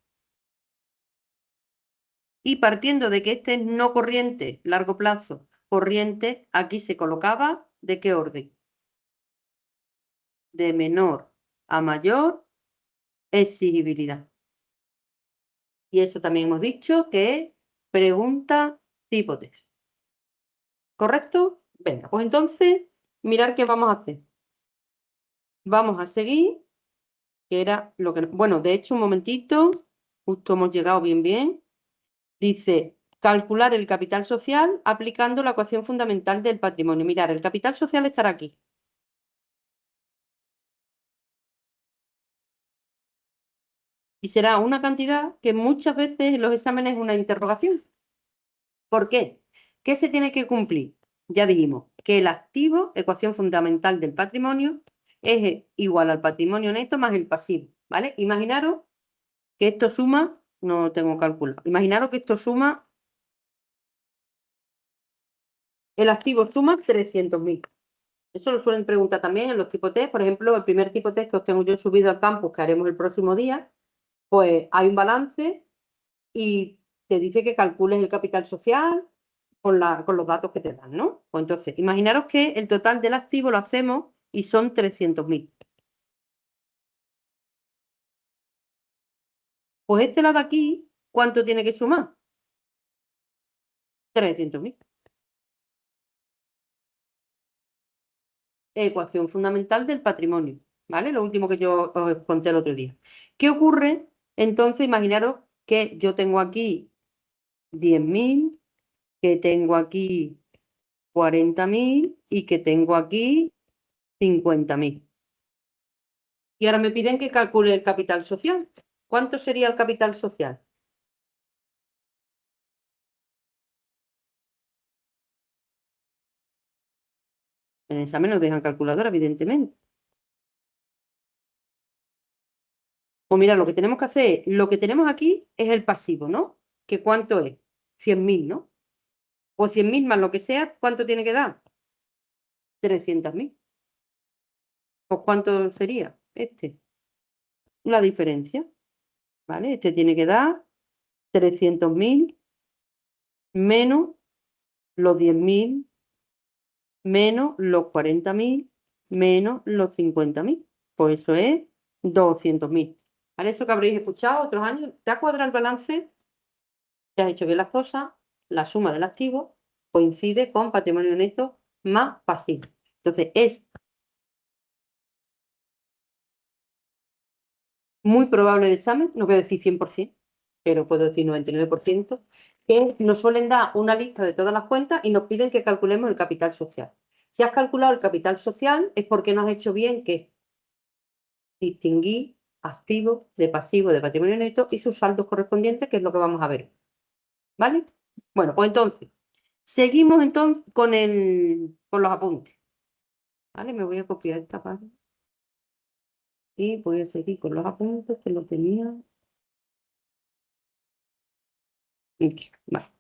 Y partiendo de que este es no corriente, largo plazo, corriente, aquí se colocaba ¿de qué orden? De menor a mayor exigibilidad. Y eso también hemos dicho que es pregunta tipo test. ¿Correcto? Venga, pues entonces, mirar qué vamos a hacer. Vamos a seguir, que era lo que... Bueno, de hecho, un momentito, justo hemos llegado bien. Dice, calcular el capital social aplicando la ecuación fundamental del patrimonio. Mirar, el capital social estará aquí. Y será una cantidad que muchas veces en los exámenes es una interrogación. ¿Por qué? ¿Qué se tiene que cumplir? Ya dijimos que el activo, ecuación fundamental del patrimonio, es igual al patrimonio neto más el pasivo, ¿vale? Imaginaros que esto suma, no tengo cálculo, imaginaros que esto suma, el activo suma 300.000. Eso lo suelen preguntar también en los tipos test. Por ejemplo, el primer tipo test que os tengo yo subido al campus, que haremos el próximo día, pues hay un balance y te dice que calcules el capital social con los datos que te dan, ¿no? Pues entonces, imaginaros que el total del activo lo hacemos y son 300.000. Pues este lado de aquí, ¿cuánto tiene que sumar? 300.000. Ecuación fundamental del patrimonio, ¿vale? Lo último que yo os conté el otro día. ¿Qué ocurre? Entonces, imaginaros que yo tengo aquí 10.000, que tengo aquí 40.000 y que tengo aquí 50.000. Y ahora me piden que calcule el capital social. ¿Cuánto sería el capital social? En el examen nos dejan calculadora, evidentemente. Pues mira, lo que tenemos que hacer, lo que tenemos aquí es el pasivo, ¿no? ¿Que cuánto es? 100.000, ¿no? O 100.000 más lo que sea, ¿cuánto tiene que dar? 300.000. Pues ¿cuánto sería? La diferencia, ¿vale? Este tiene que dar 300.000 menos los 10.000 menos los 40.000 menos los 50.000. Pues eso es 200.000. ¿Vale? Eso que habréis escuchado otros años. ¿Te ha cuadrado el balance? ¿Te has hecho bien las cosas? La suma del activo coincide con patrimonio neto más pasivo. Entonces es muy probable de examen, no voy a decir 100%, pero puedo decir 99%, que nos suelen dar una lista de todas las cuentas y nos piden que calculemos el capital social. Si has calculado el capital social es porque no has hecho bien que distinguir activo de pasivo de patrimonio neto y sus saldos correspondientes, que es lo que vamos a ver. ¿Vale? Bueno, pues entonces, seguimos entonces con los apuntes. ¿Vale? Me voy a copiar esta página. Y voy a seguir con los apuntes que lo tenía. Aquí, vale.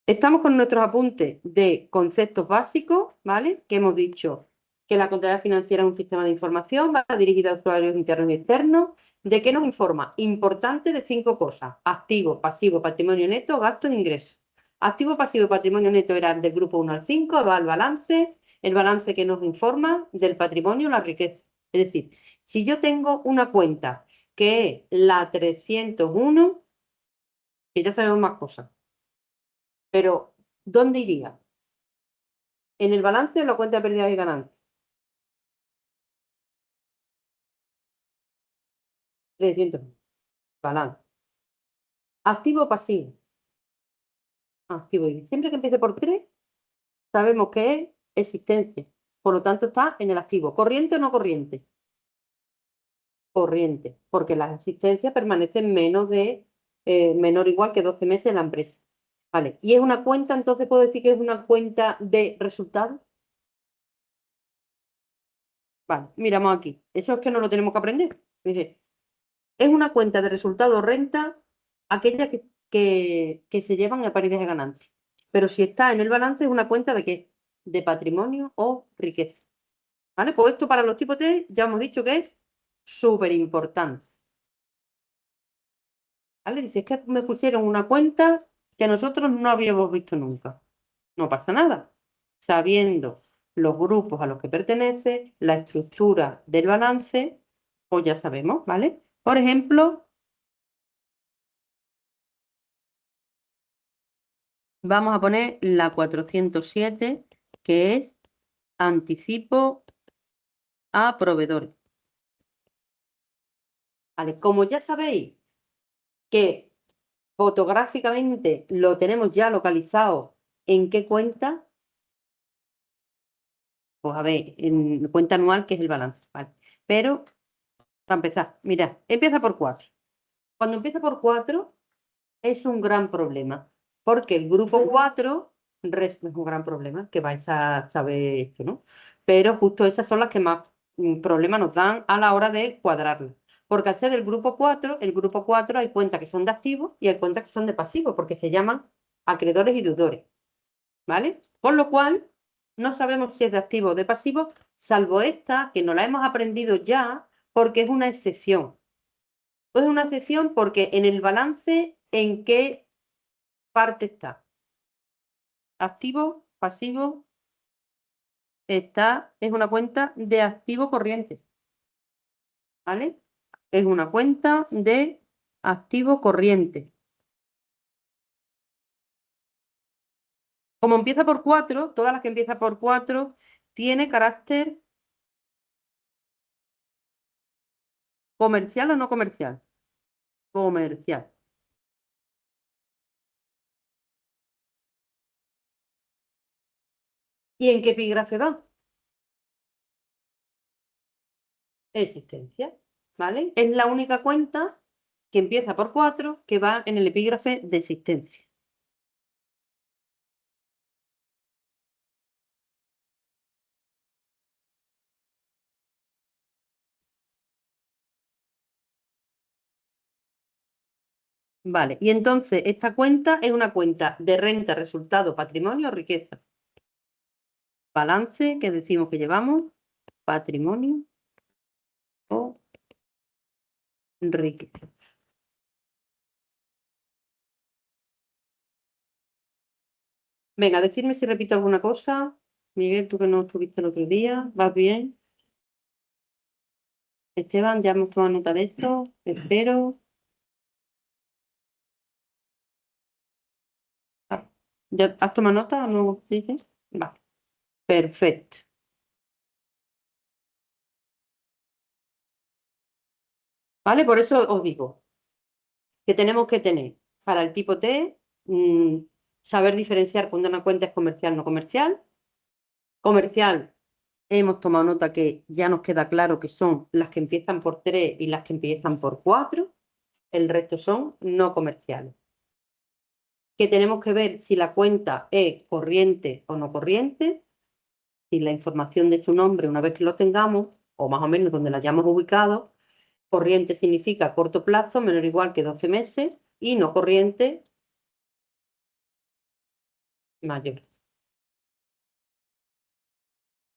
Estamos con nuestros apuntes de conceptos básicos, ¿vale? Que hemos dicho que la contabilidad financiera es un sistema de información, va dirigida a usuarios internos y externos. ¿De qué nos informa? Importante de 5 cosas. Activo, pasivo, patrimonio neto, gastos e ingresos. Activo, pasivo y patrimonio neto eran del grupo 1 al 5, va al balance. el balance que nos informa del patrimonio, la riqueza. Es decir, si yo tengo una cuenta que es la 301, que ya sabemos más cosas, pero ¿dónde iría? ¿En el balance o en la cuenta de pérdidas y ganancias? 301. Balance. Activo o pasivo. Activo. Y siempre que empiece por 3, sabemos que es existencia. Por lo tanto, está en el activo. ¿Corriente o no corriente? Corriente, porque las existencias permanecen menor o igual que 12 meses en la empresa. Vale, ¿y es una cuenta? Entonces, ¿puedo decir que es una cuenta de resultados? Vale, miramos aquí. Eso es que no lo tenemos que aprender. Dice, es una cuenta de resultado o renta aquella que se llevan a pérdidas de ganancias. Pero si está en el balance, es una cuenta de qué? De patrimonio o riqueza. ¿Vale? Pues esto para los tipos T ya hemos dicho que es súper importante. ¿Vale? Dice, es que me pusieron una cuenta que nosotros no habíamos visto nunca. No pasa nada. Sabiendo los grupos a los que pertenece, la estructura del balance, pues ya sabemos, ¿vale? Por ejemplo, vamos a poner la 407, que es anticipo a proveedores. Vale, como ya sabéis que fotográficamente lo tenemos ya localizado en qué cuenta, pues a ver, en cuenta anual, que es el balance, ¿vale? Pero, para empezar, mirad, empieza por 4. Cuando empieza por 4 es un gran problema, porque el grupo 4 es un gran problema, que vais a saber esto, ¿no? Pero justo esas son las que más problemas nos dan a la hora de cuadrarlo. Porque al ser el grupo 4 hay cuentas que son de activos y hay cuentas que son de pasivos, porque se llaman acreedores y deudores, ¿vale? Con lo cual, no sabemos si es de activo o de pasivo, salvo esta, que no la hemos aprendido ya, porque es una excepción. Es una excepción porque en el balance, ¿en qué parte está? Activo, pasivo, es una cuenta de activo corriente, ¿vale? Es una cuenta de activo corriente. Como empieza por 4, todas las que empiezan por 4 tiene carácter comercial o no comercial. Comercial. ¿Y en qué epígrafe va? Existencia, ¿vale? Es la única cuenta que empieza por 4 que va en el epígrafe de existencia. Vale, y entonces esta cuenta es una cuenta de renta, resultado, patrimonio o riqueza. Balance, que decimos que llevamos, patrimonio o riqueza. Venga, decirme si repito alguna cosa. Miguel, tú que no estuviste el otro día, ¿vas bien? Esteban, ya hemos tomado nota de esto, espero. ¿Ya has tomado nota o no dices? Vale, perfecto. ¿Vale? Por eso os digo que tenemos que tener para el tipo T, saber diferenciar cuando una cuenta es comercial o no comercial. Comercial, hemos tomado nota que ya nos queda claro que son las que empiezan por 3 y las que empiezan por 4. El resto son no comerciales. Que tenemos que ver si la cuenta es corriente o no corriente, si la información de su nombre, una vez que lo tengamos, o más o menos donde la hayamos ubicado, corriente significa corto plazo, menor o igual que 12 meses, y no corriente, mayor.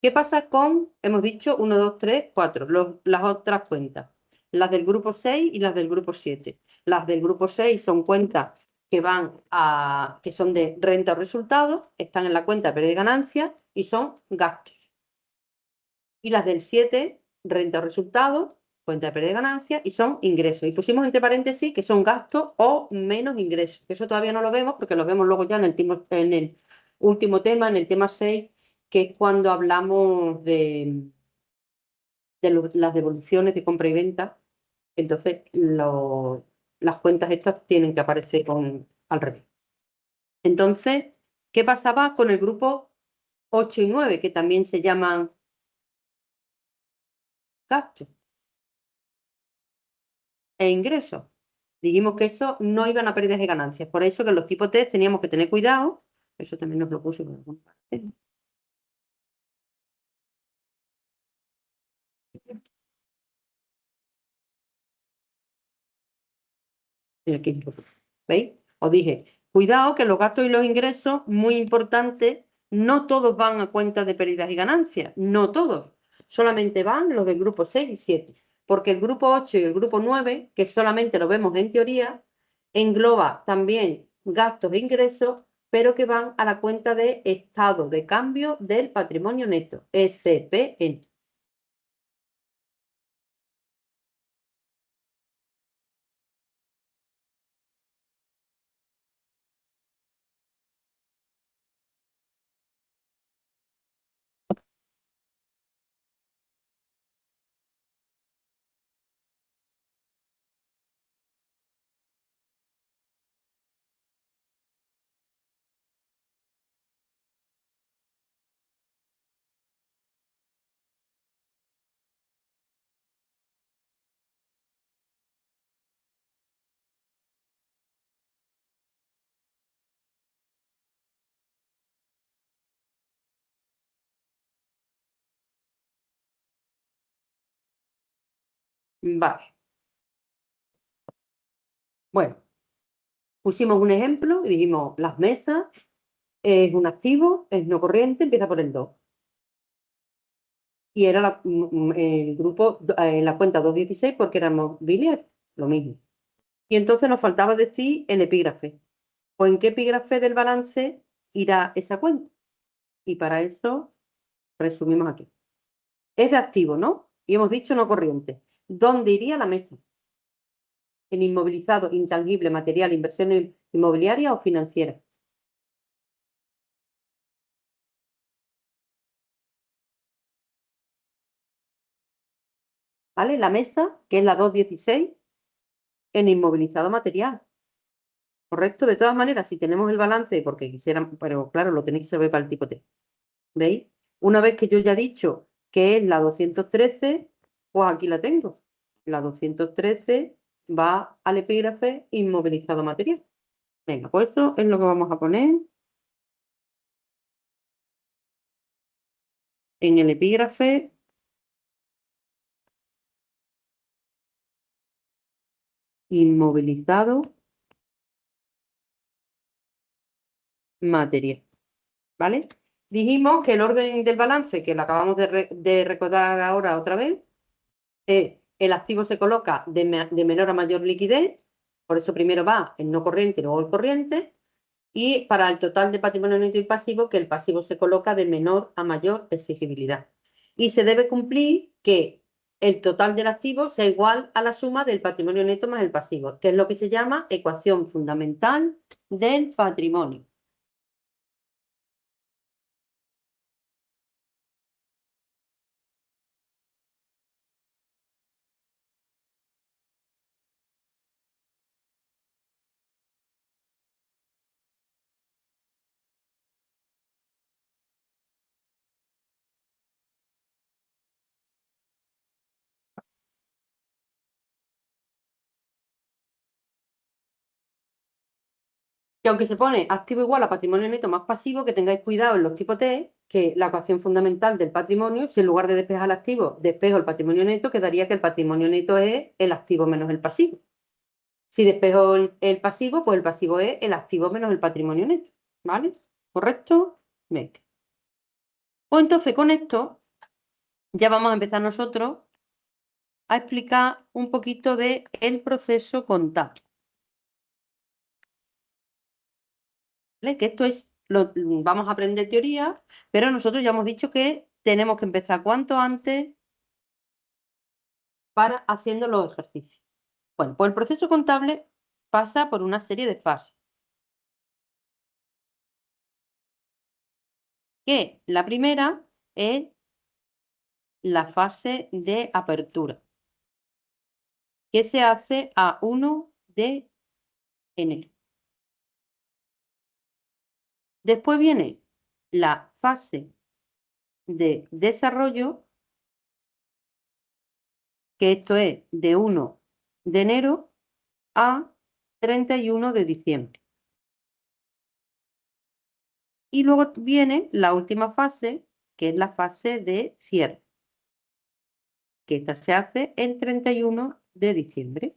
¿Qué pasa con, hemos dicho, 1, 2, 3, 4, las otras cuentas? Las del grupo 6 y las del grupo 7. Las del grupo 6 son cuentas que son de renta o resultados, están en la cuenta de pérdida y ganancia y son gastos. Y las del 7, renta o resultados, cuenta de pérdida y ganancia, y son ingresos. Y pusimos entre paréntesis que son gastos o menos ingresos. Eso todavía no lo vemos porque lo vemos luego ya en el último tema, en el tema 6, que es cuando hablamos de las devoluciones de compra y venta. Entonces, las cuentas estas tienen que aparecer al revés. Entonces, ¿qué pasaba con el grupo 8 y 9, que también se llaman gastos e ingresos? Dijimos que eso no iban a pérdidas y ganancias. Por eso que en los tipos T teníamos que tener cuidado. Eso también nos lo puse por alguna parte. Y aquí, ¿veis? Os dije, cuidado que los gastos y los ingresos, muy importantes, no todos van a cuenta de pérdidas y ganancias. No todos. Solamente van los del grupo 6 y 7. Porque el grupo 8 y el grupo 9, que solamente lo vemos en teoría, engloba también gastos e ingresos, pero que van a la cuenta de estado de cambio del patrimonio neto, SPN. Vale. Bueno, pusimos un ejemplo y dijimos, las mesas es un activo, es no corriente, empieza por el 2. Y era el grupo, la cuenta 216 porque era mobiliario, lo mismo. Y entonces nos faltaba decir el epígrafe. ¿O en qué epígrafe del balance irá esa cuenta? Y para eso resumimos aquí. Es de activo, ¿no? Y hemos dicho no corriente. ¿Dónde iría la mesa? ¿En inmovilizado, intangible, material, inversión inmobiliaria o financiera? ¿Vale? La mesa, que es la 216, en inmovilizado material. ¿Correcto? De todas maneras, si tenemos el balance, porque quisieran, pero claro, lo tenéis que saber para el tipo T. ¿Veis? Una vez que yo ya he dicho que es la 213, pues aquí la tengo. La 213 va al epígrafe inmovilizado material. Venga, pues esto es lo que vamos a poner en el epígrafe inmovilizado material. ¿Vale? Dijimos que el orden del balance, que lo acabamos de recordar ahora otra vez, el activo se coloca de menor a mayor liquidez, por eso primero va el no corriente y luego el corriente, y para el total de patrimonio neto y pasivo, que el pasivo se coloca de menor a mayor exigibilidad. Y se debe cumplir que el total del activo sea igual a la suma del patrimonio neto más el pasivo, que es lo que se llama ecuación fundamental del patrimonio. Que aunque se pone activo igual a patrimonio neto más pasivo, que tengáis cuidado en los tipos T, que la ecuación fundamental del patrimonio, si en lugar de despejar el activo, despejo el patrimonio neto, quedaría que el patrimonio neto es el activo menos el pasivo. Si despejo el pasivo, pues el pasivo es el activo menos el patrimonio neto. ¿Vale? ¿Correcto? Venga. Pues entonces con esto ya vamos a empezar nosotros a explicar un poquito de el proceso contable. ¿Vale? Que esto es, vamos a aprender teoría, pero nosotros ya hemos dicho que tenemos que empezar cuanto antes para haciendo los ejercicios. Bueno, pues el proceso contable pasa por una serie de fases. Que la primera es la fase de apertura, que se hace a 1 de enero. Después viene la fase de desarrollo, que esto es de 1 de enero a 31 de diciembre. Y luego viene la última fase, que es la fase de cierre, que esta se hace el 31 de diciembre.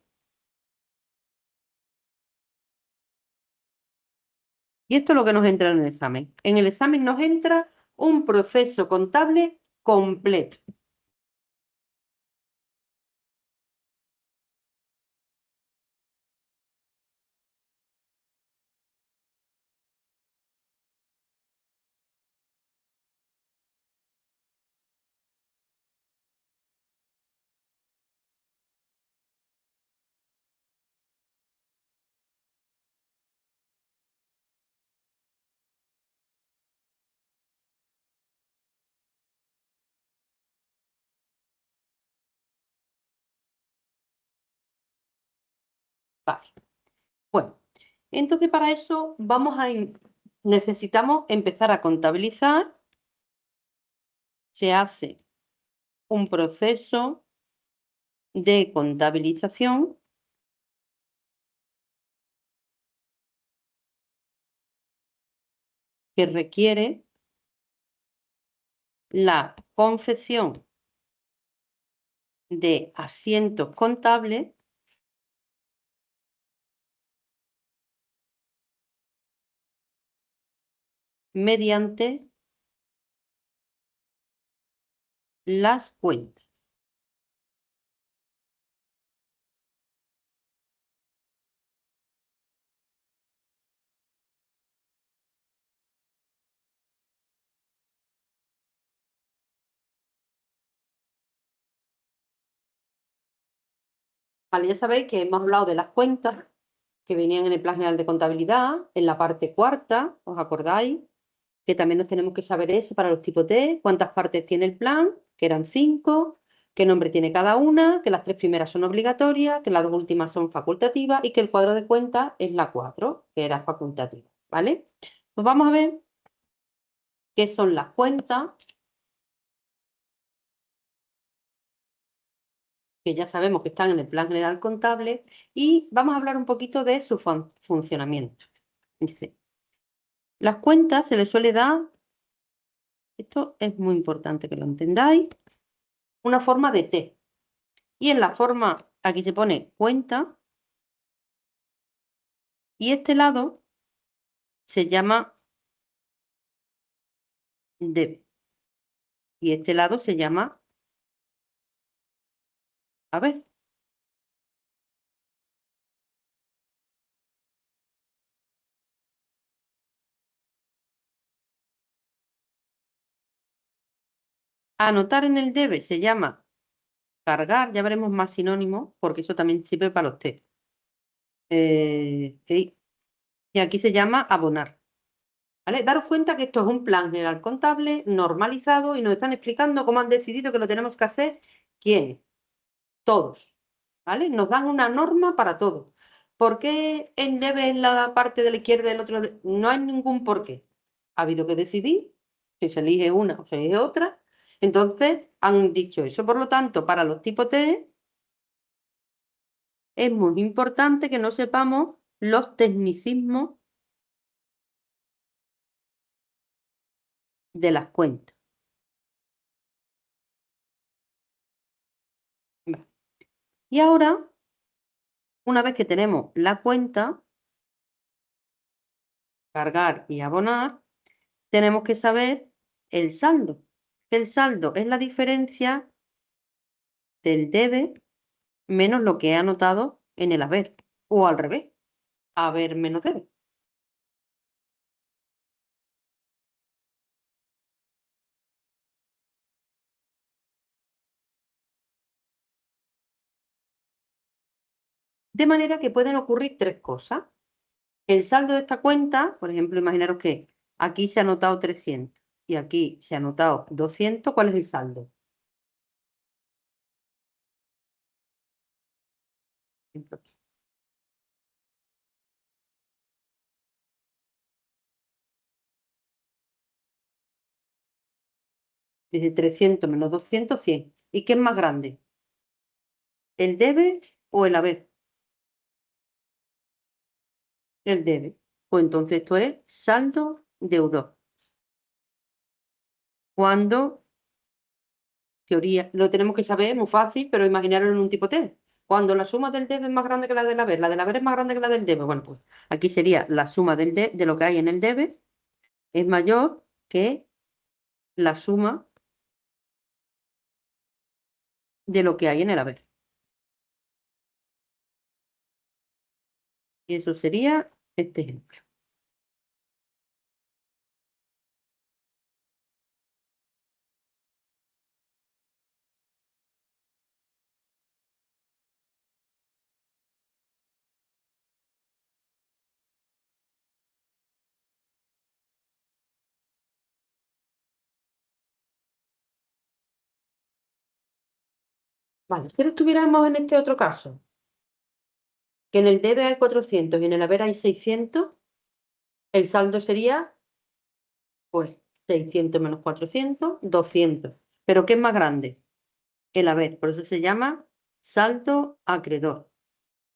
Y esto es lo que nos entra en el examen. En el examen nos entra un proceso contable completo. Vale. Bueno, entonces para eso necesitamos empezar a contabilizar. Se hace un proceso de contabilización que requiere la confección de asientos contables mediante las cuentas. Vale, ya sabéis que hemos hablado de las cuentas que venían en el Plan General de Contabilidad, en la parte cuarta, ¿os acordáis? Que también nos tenemos que saber eso para los tipos T, cuántas partes tiene el plan, que eran 5, qué nombre tiene cada una, que las 3 primeras son obligatorias, que las 2 últimas son facultativas y que el cuadro de cuentas es la 4, que era facultativa, ¿vale? Pues vamos a ver qué son las cuentas, que ya sabemos que están en el Plan General Contable, y vamos a hablar un poquito de su funcionamiento. Dice, las cuentas se les suele dar, esto es muy importante que lo entendáis, una forma de T. Y en la forma, aquí se pone cuenta, y este lado se llama debe. Y este lado se llama, a ver, anotar en el debe se llama cargar, ya veremos más sinónimos, porque eso también sirve para los T. Y aquí se llama abonar. ¿Vale? Daros cuenta que esto es un plan general contable normalizado y nos están explicando cómo han decidido que lo tenemos que hacer. ¿Quiénes? Todos. ¿Vale? Nos dan una norma para todo. ¿Por qué el debe en la parte de la izquierda y el otro? No hay ningún por qué. Ha habido que decidir si se elige una o se elige otra. Entonces han dicho eso. Por lo tanto, para los tipos T es muy importante que no sepamos los tecnicismos de las cuentas. Vale. Y ahora, una vez que tenemos la cuenta, cargar y abonar, tenemos que saber el saldo. El saldo es la diferencia del debe menos lo que he anotado en el haber. O al revés, haber menos debe. De manera que pueden ocurrir tres cosas. El saldo de esta cuenta, por ejemplo, imaginaros que aquí se ha anotado 300 y aquí se ha anotado 200. ¿Cuál es el saldo? Dice 300 menos 200, 100. ¿Y qué es más grande? ¿El debe o el haber? El debe. Pues entonces esto es saldo deudor. Cuando, teoría, lo tenemos que saber, muy fácil, pero imaginarlo en un tipo T. Cuando la suma del debe es más grande que la del haber es más grande que la del debe. Bueno, pues aquí sería la suma de lo que hay en el debe es mayor que la suma de lo que hay en el haber. Y eso sería este ejemplo. Vale, si estuviéramos en este otro caso, que en el debe hay 400 y en el haber hay 600, el saldo sería, pues, 600 menos 400, 200. ¿Pero qué es más grande? El haber. Por eso se llama saldo acreedor.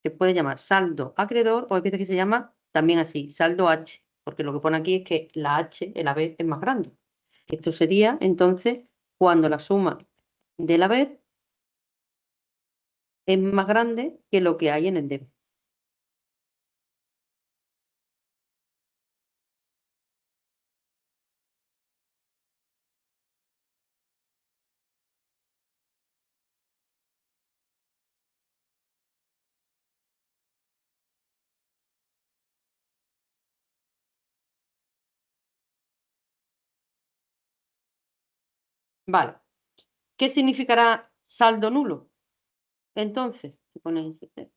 Se puede llamar saldo acreedor o hay veces que se llama también así, saldo H, porque lo que pone aquí es que la H, el haber, es más grande. Esto sería, entonces, cuando la suma del haber es más grande que lo que hay en el debe. Vale. ¿Qué significará saldo nulo? Entonces, se pone en este.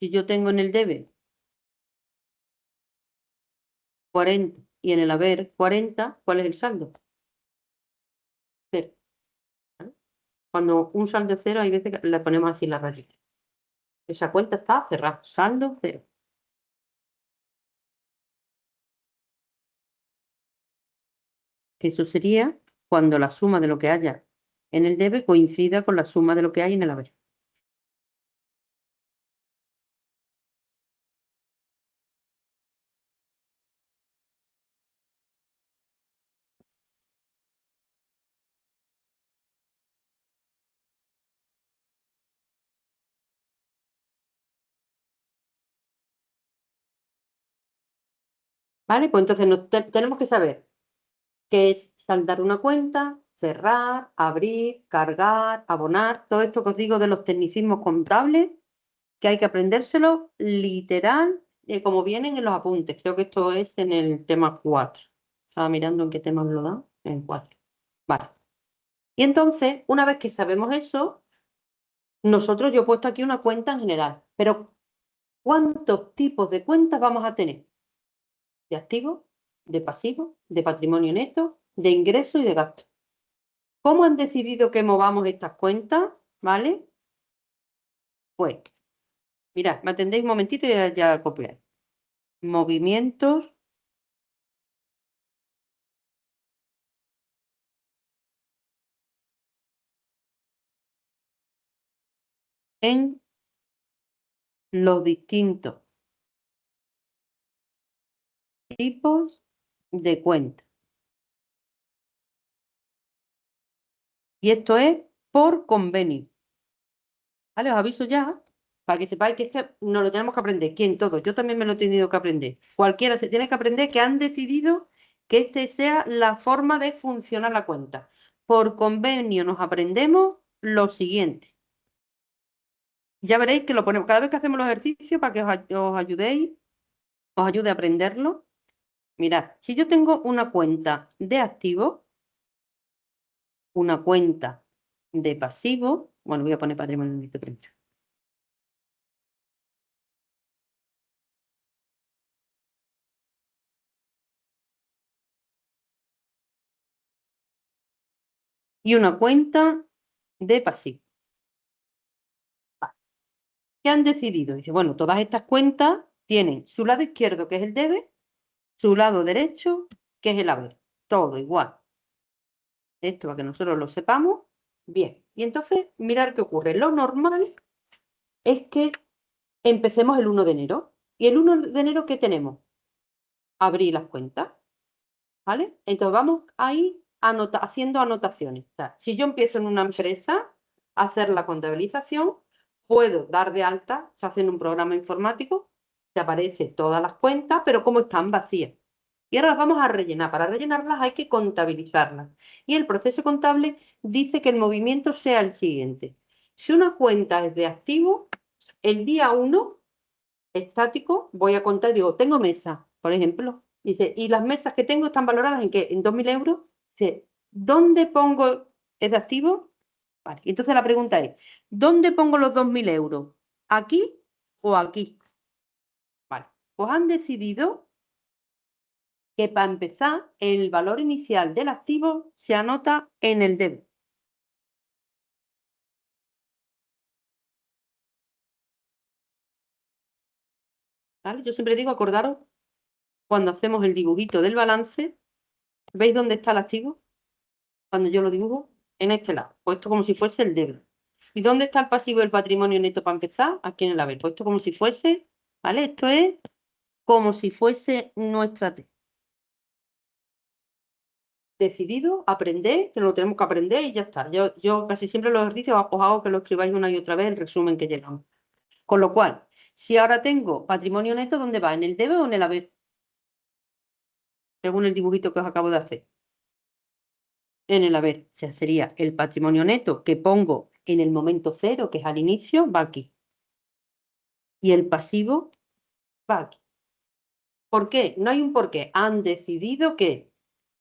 Si yo tengo en el debe 40 y en el haber 40, ¿cuál es el saldo? Cero. ¿Vale? Cuando un saldo es cero, hay veces que le ponemos así la rayita. Esa cuenta está cerrada. Saldo cero. Eso sería cuando la suma de lo que haya en el debe coincida con la suma de lo que hay en el haber. ¿Vale? Pues entonces tenemos que saber qué es saldar una cuenta, cerrar, abrir, cargar, abonar, todo esto que os digo de los tecnicismos contables, que hay que aprendérselo literal, como vienen en los apuntes. Creo que esto es en el tema 4. Estaba mirando en qué tema me lo dan. En 4. Vale. Y entonces, una vez que sabemos eso, nosotros yo he puesto aquí una cuenta en general. Pero, ¿cuántos tipos de cuentas vamos a tener? De activo, de pasivo, de patrimonio neto, de ingreso y de gasto. ¿Cómo han decidido que movamos estas cuentas? ¿Vale? Pues, mirad, me atendéis un momentito y ya copiáis. Movimientos en los distintos tipos de cuentas. Y esto es por convenio. ¿Vale? Os aviso ya, para que sepáis que es que nos lo tenemos que aprender. ¿Quién? Todos. Yo también me lo he tenido que aprender. Cualquiera se tiene que aprender que han decidido que este sea la forma de funcionar la cuenta. Por convenio nos aprendemos lo siguiente. Ya veréis que lo ponemos cada vez que hacemos los ejercicios para que os ayudéis, os ayude a aprenderlo. Mirad, si yo tengo una cuenta de activo, una cuenta de pasivo, bueno, voy a poner patrimonio primero. y una cuenta de pasivo. Vale. ¿Qué han decidido? Dice, bueno, todas estas cuentas tienen su lado izquierdo, que es el debe, su lado derecho, que es el haber. Todo igual. Esto para que nosotros lo sepamos. Bien. Y entonces, mirar qué ocurre. Lo normal es que empecemos el 1 de enero. ¿Y el 1 de enero qué tenemos? Abrir las cuentas. ¿Vale? Entonces vamos a ir haciendo anotaciones. O sea, si yo empiezo en una empresa a hacer la contabilización, puedo dar de alta, se hace en un programa informático, te aparecen todas las cuentas, pero como están vacías. Y ahora las vamos a rellenar. Para rellenarlas hay que contabilizarlas. Y el proceso contable dice que el movimiento sea el siguiente. Si una cuenta es de activo, el día 1, estático, voy a contar y digo, tengo mesa, por ejemplo. Dice, ¿y las mesas que tengo están valoradas en qué? ¿En 2.000 euros? Dice, ¿dónde pongo? ¿Es de activo? Vale. Entonces la pregunta es, ¿dónde pongo los 2.000 euros? ¿Aquí o aquí? Vale. Pues han decidido que para empezar, el valor inicial del activo se anota en el debe. ¿Vale? Yo siempre digo, acordaros, cuando hacemos el dibujito del balance, ¿veis dónde está el activo? Cuando yo lo dibujo, en este lado, puesto como si fuese el debe. ¿Y dónde está el pasivo del patrimonio neto para empezar? Aquí en el haber, puesto como si fuese, ¿vale? Esto es como si fuese nuestra T. Decidido, aprender, que lo tenemos que aprender y ya está. Yo casi siempre los ejercicios os hago que lo escribáis una y otra vez el resumen que llegamos. Con lo cual, si ahora tengo patrimonio neto, ¿dónde va? ¿En el debe o en el haber? Según el dibujito que os acabo de hacer. En el haber, o sea, sería el patrimonio neto que pongo en el momento cero, que es al inicio, va aquí. Y el pasivo va aquí. ¿Por qué? No hay un por qué. Han decidido que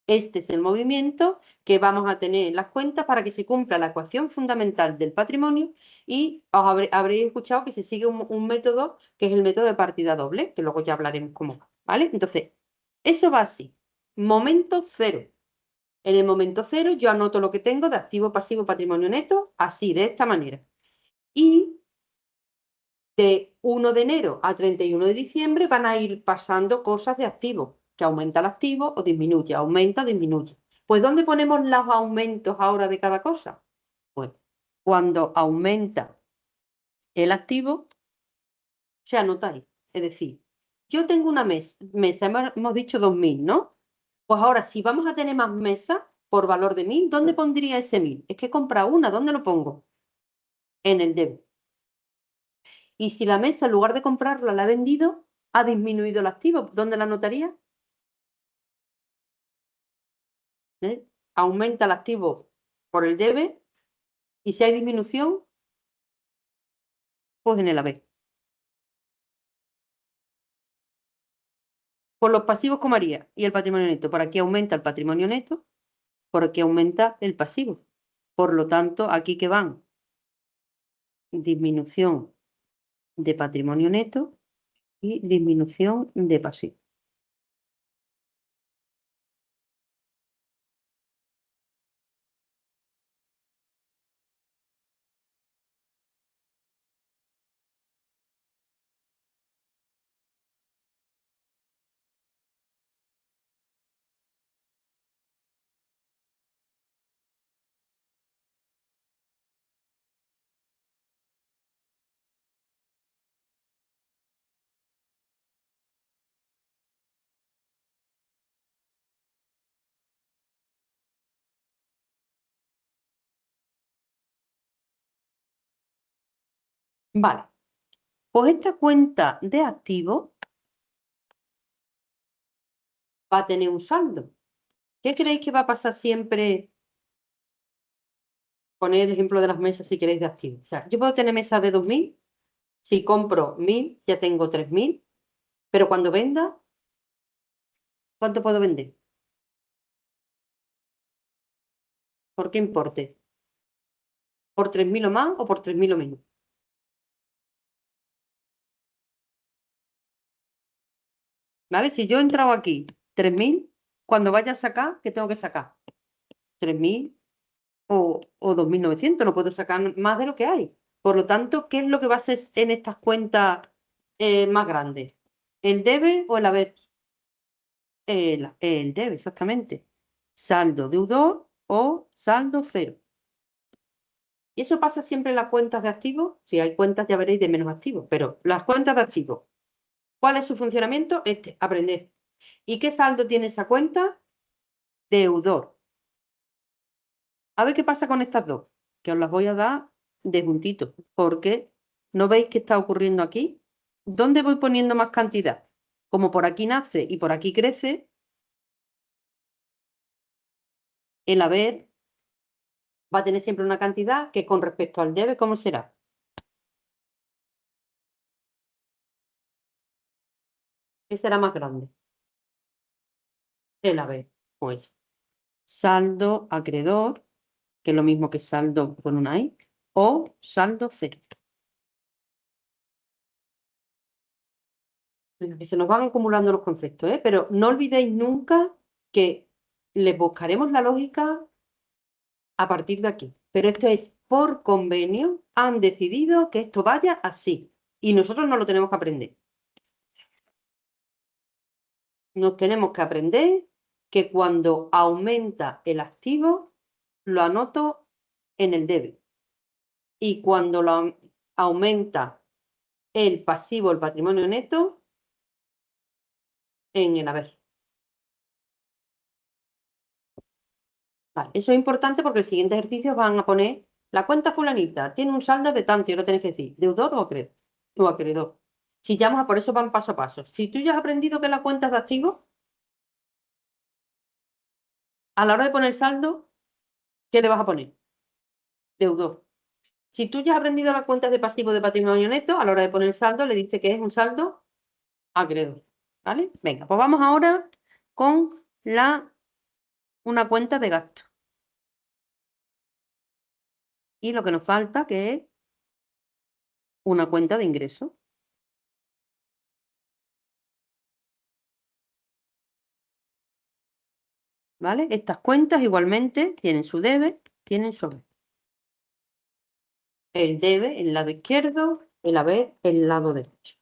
este es el movimiento que vamos a tener en las cuentas para que se cumpla la ecuación fundamental del patrimonio y habréis escuchado que se sigue un método que es el método de partida doble, que luego ya hablaremos cómo va, ¿vale? Entonces, eso va así. Momento cero. En el momento cero yo anoto lo que tengo de activo, pasivo, patrimonio neto, así, de esta manera. Y de 1 de enero a 31 de diciembre van a ir pasando cosas de activo, que aumenta el activo o disminuye, aumenta o disminuye. Pues ¿dónde ponemos los aumentos ahora de cada cosa? Pues cuando aumenta el activo, se anota ahí. Es decir, yo tengo una mesa, hemos dicho 2.000, ¿no? Pues ahora, si vamos a tener más mesas por valor de 1.000, ¿dónde pondría ese 1.000? Es que he comprado una, ¿dónde lo pongo? En el debe. Y si la mesa, en lugar de comprarla, la ha vendido, ha disminuido el activo, ¿dónde la anotaría? ¿Eh? Aumenta el activo por el debe y si hay disminución, pues en el haber. Por los pasivos, ¿cómo haría? Y el patrimonio neto. Por aquí aumenta el patrimonio neto, por aquí aumenta el pasivo. Por lo tanto, aquí que van disminución de patrimonio neto y disminución de pasivo. Vale, pues esta cuenta de activos va a tener un saldo. ¿Qué creéis que va a pasar siempre? Poner el ejemplo de las mesas si queréis de activos. O sea, yo puedo tener mesas de 2.000, si compro 1.000, ya tengo 3.000, pero cuando venda, ¿cuánto puedo vender? ¿Por qué importe? ¿Por 3.000 o más o por 3.000 o menos? ¿Vale? Si yo he entrado aquí 3.000, cuando vaya a sacar, ¿qué tengo que sacar? 3.000, o 2.900, no puedo sacar más de lo que hay. Por lo tanto, ¿qué es lo que va a ser en estas cuentas más grandes? ¿El debe o el haber? El debe, exactamente. Saldo deudor o saldo cero. Y eso pasa siempre en las cuentas de activos. Si hay cuentas, ya veréis, de menos activos. Pero las cuentas de activos, ¿cuál es su funcionamiento? Aprender. ¿Y qué saldo tiene esa cuenta? Deudor. A ver qué pasa con estas dos, que os las voy a dar de juntito, porque ¿no veis qué está ocurriendo aquí? ¿Dónde voy poniendo más cantidad? Como por aquí nace y por aquí crece, el haber va a tener siempre una cantidad que con respecto al debe, ¿cómo será? ¿Qué será más grande? El haber, pues saldo acreedor, que es lo mismo que saldo con una I, o saldo cero. Que se nos van acumulando los conceptos, ¿eh? Pero no olvidéis nunca que les buscaremos la lógica a partir de aquí. Pero esto es por convenio, han decidido que esto vaya así. Y nosotros no lo tenemos que aprender. Nos tenemos que aprender que cuando aumenta el activo, lo anoto en el debe. Y cuando aumenta el pasivo, el patrimonio neto, en el haber. Vale, eso es importante porque el siguiente ejercicio van a poner la cuenta fulanita, tiene un saldo de tanto y lo tenéis que decir, deudor o acreedor. O acreedor. Si llamas, por eso van paso a paso. Si tú ya has aprendido que la cuenta es de activos, a la hora de poner saldo, ¿qué le vas a poner? Deudor. Si tú ya has aprendido las cuentas de pasivo de patrimonio neto, a la hora de poner saldo, le dice que es un saldo acreedor. ¿Vale? Venga, pues vamos ahora con una cuenta de gasto. Y lo que nos falta, que es una cuenta de ingreso. ¿Vale? Estas cuentas igualmente tienen su debe, tienen su haber. El debe, el lado izquierdo, el haber, el lado derecho.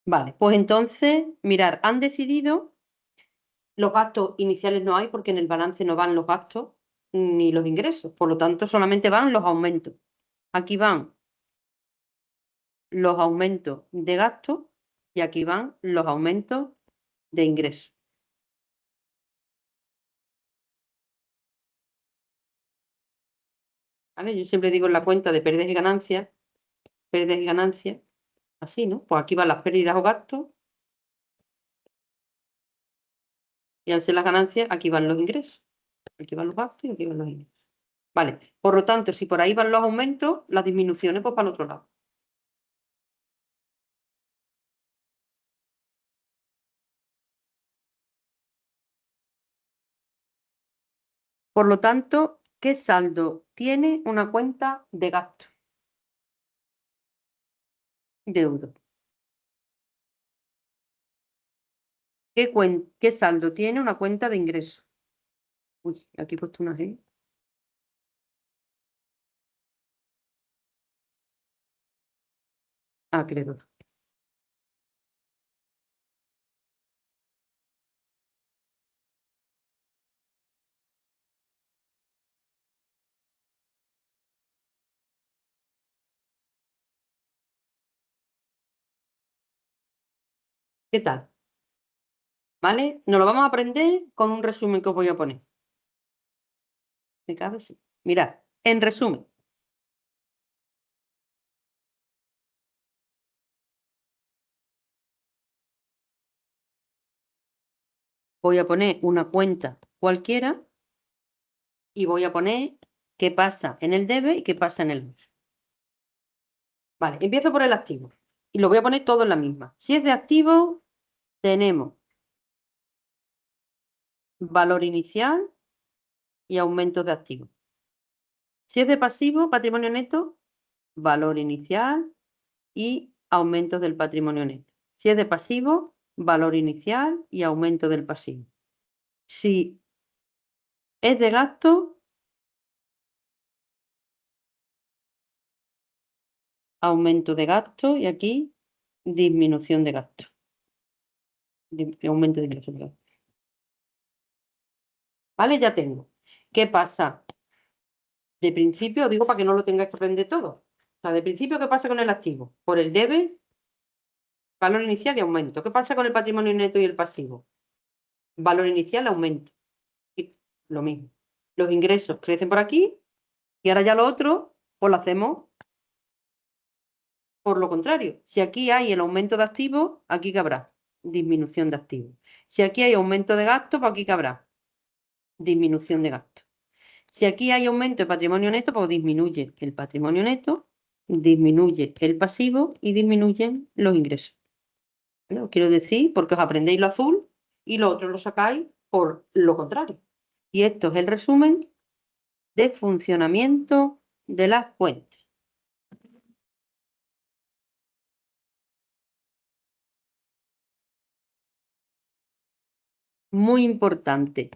Vale, pues entonces, mirar, han decidido, los gastos iniciales no hay porque en el balance no van los gastos ni los ingresos, por lo tanto solamente van los aumentos. Aquí van los aumentos de gastos y aquí van los aumentos de ingresos. ¿Vale? Yo siempre digo en la cuenta de pérdidas y ganancias, así, ¿no? Pues aquí van las pérdidas o gastos y al ser las ganancias, aquí van los ingresos. Aquí van los gastos y aquí van los ingresos. Vale, por lo tanto, si por ahí van los aumentos, las disminuciones, pues para el otro lado. Por lo tanto, ¿qué saldo tiene una cuenta de gasto? De euro. ¿Qué saldo tiene una cuenta de ingreso? Uy, aquí he puesto una G. Acreedor. ¿Qué tal? ¿Vale? Nos lo vamos a aprender con un resumen que os voy a poner. ¿Me cabe? Sí. Mirad, en resumen, voy a poner una cuenta cualquiera y voy a poner qué pasa en el debe y qué pasa en el debe. Vale, empiezo por el activo y lo voy a poner todo en la misma. Si es de activo, tenemos valor inicial y aumentos de activo. Si es de pasivo, patrimonio neto, valor inicial y aumentos del patrimonio neto. Si es de pasivo, valor inicial y aumento del pasivo. Si es de gasto, aumento de gasto y aquí disminución de gasto. Aumento de ingresos. ¿Vale? Ya tengo. ¿Qué pasa? De principio, digo para que no lo tengáis que aprender todo. O sea, de principio, ¿qué pasa con el activo? Por el debe, valor inicial y aumento. ¿Qué pasa con el patrimonio neto y el pasivo? Valor inicial, aumento. Y lo mismo. Los ingresos crecen por aquí y ahora ya lo otro, pues lo hacemos por lo contrario. Si aquí hay el aumento de activos, aquí cabrá disminución de activos. Si aquí hay aumento de gasto, pues aquí cabrá disminución de gasto. Si aquí hay aumento de patrimonio neto, pues disminuye el patrimonio neto, disminuye el pasivo y disminuyen los ingresos. ¿Vale? Os quiero decir, porque os aprendéis lo azul y lo otro lo sacáis por lo contrario. Y esto es el resumen de funcionamiento de las cuentas. Muy importante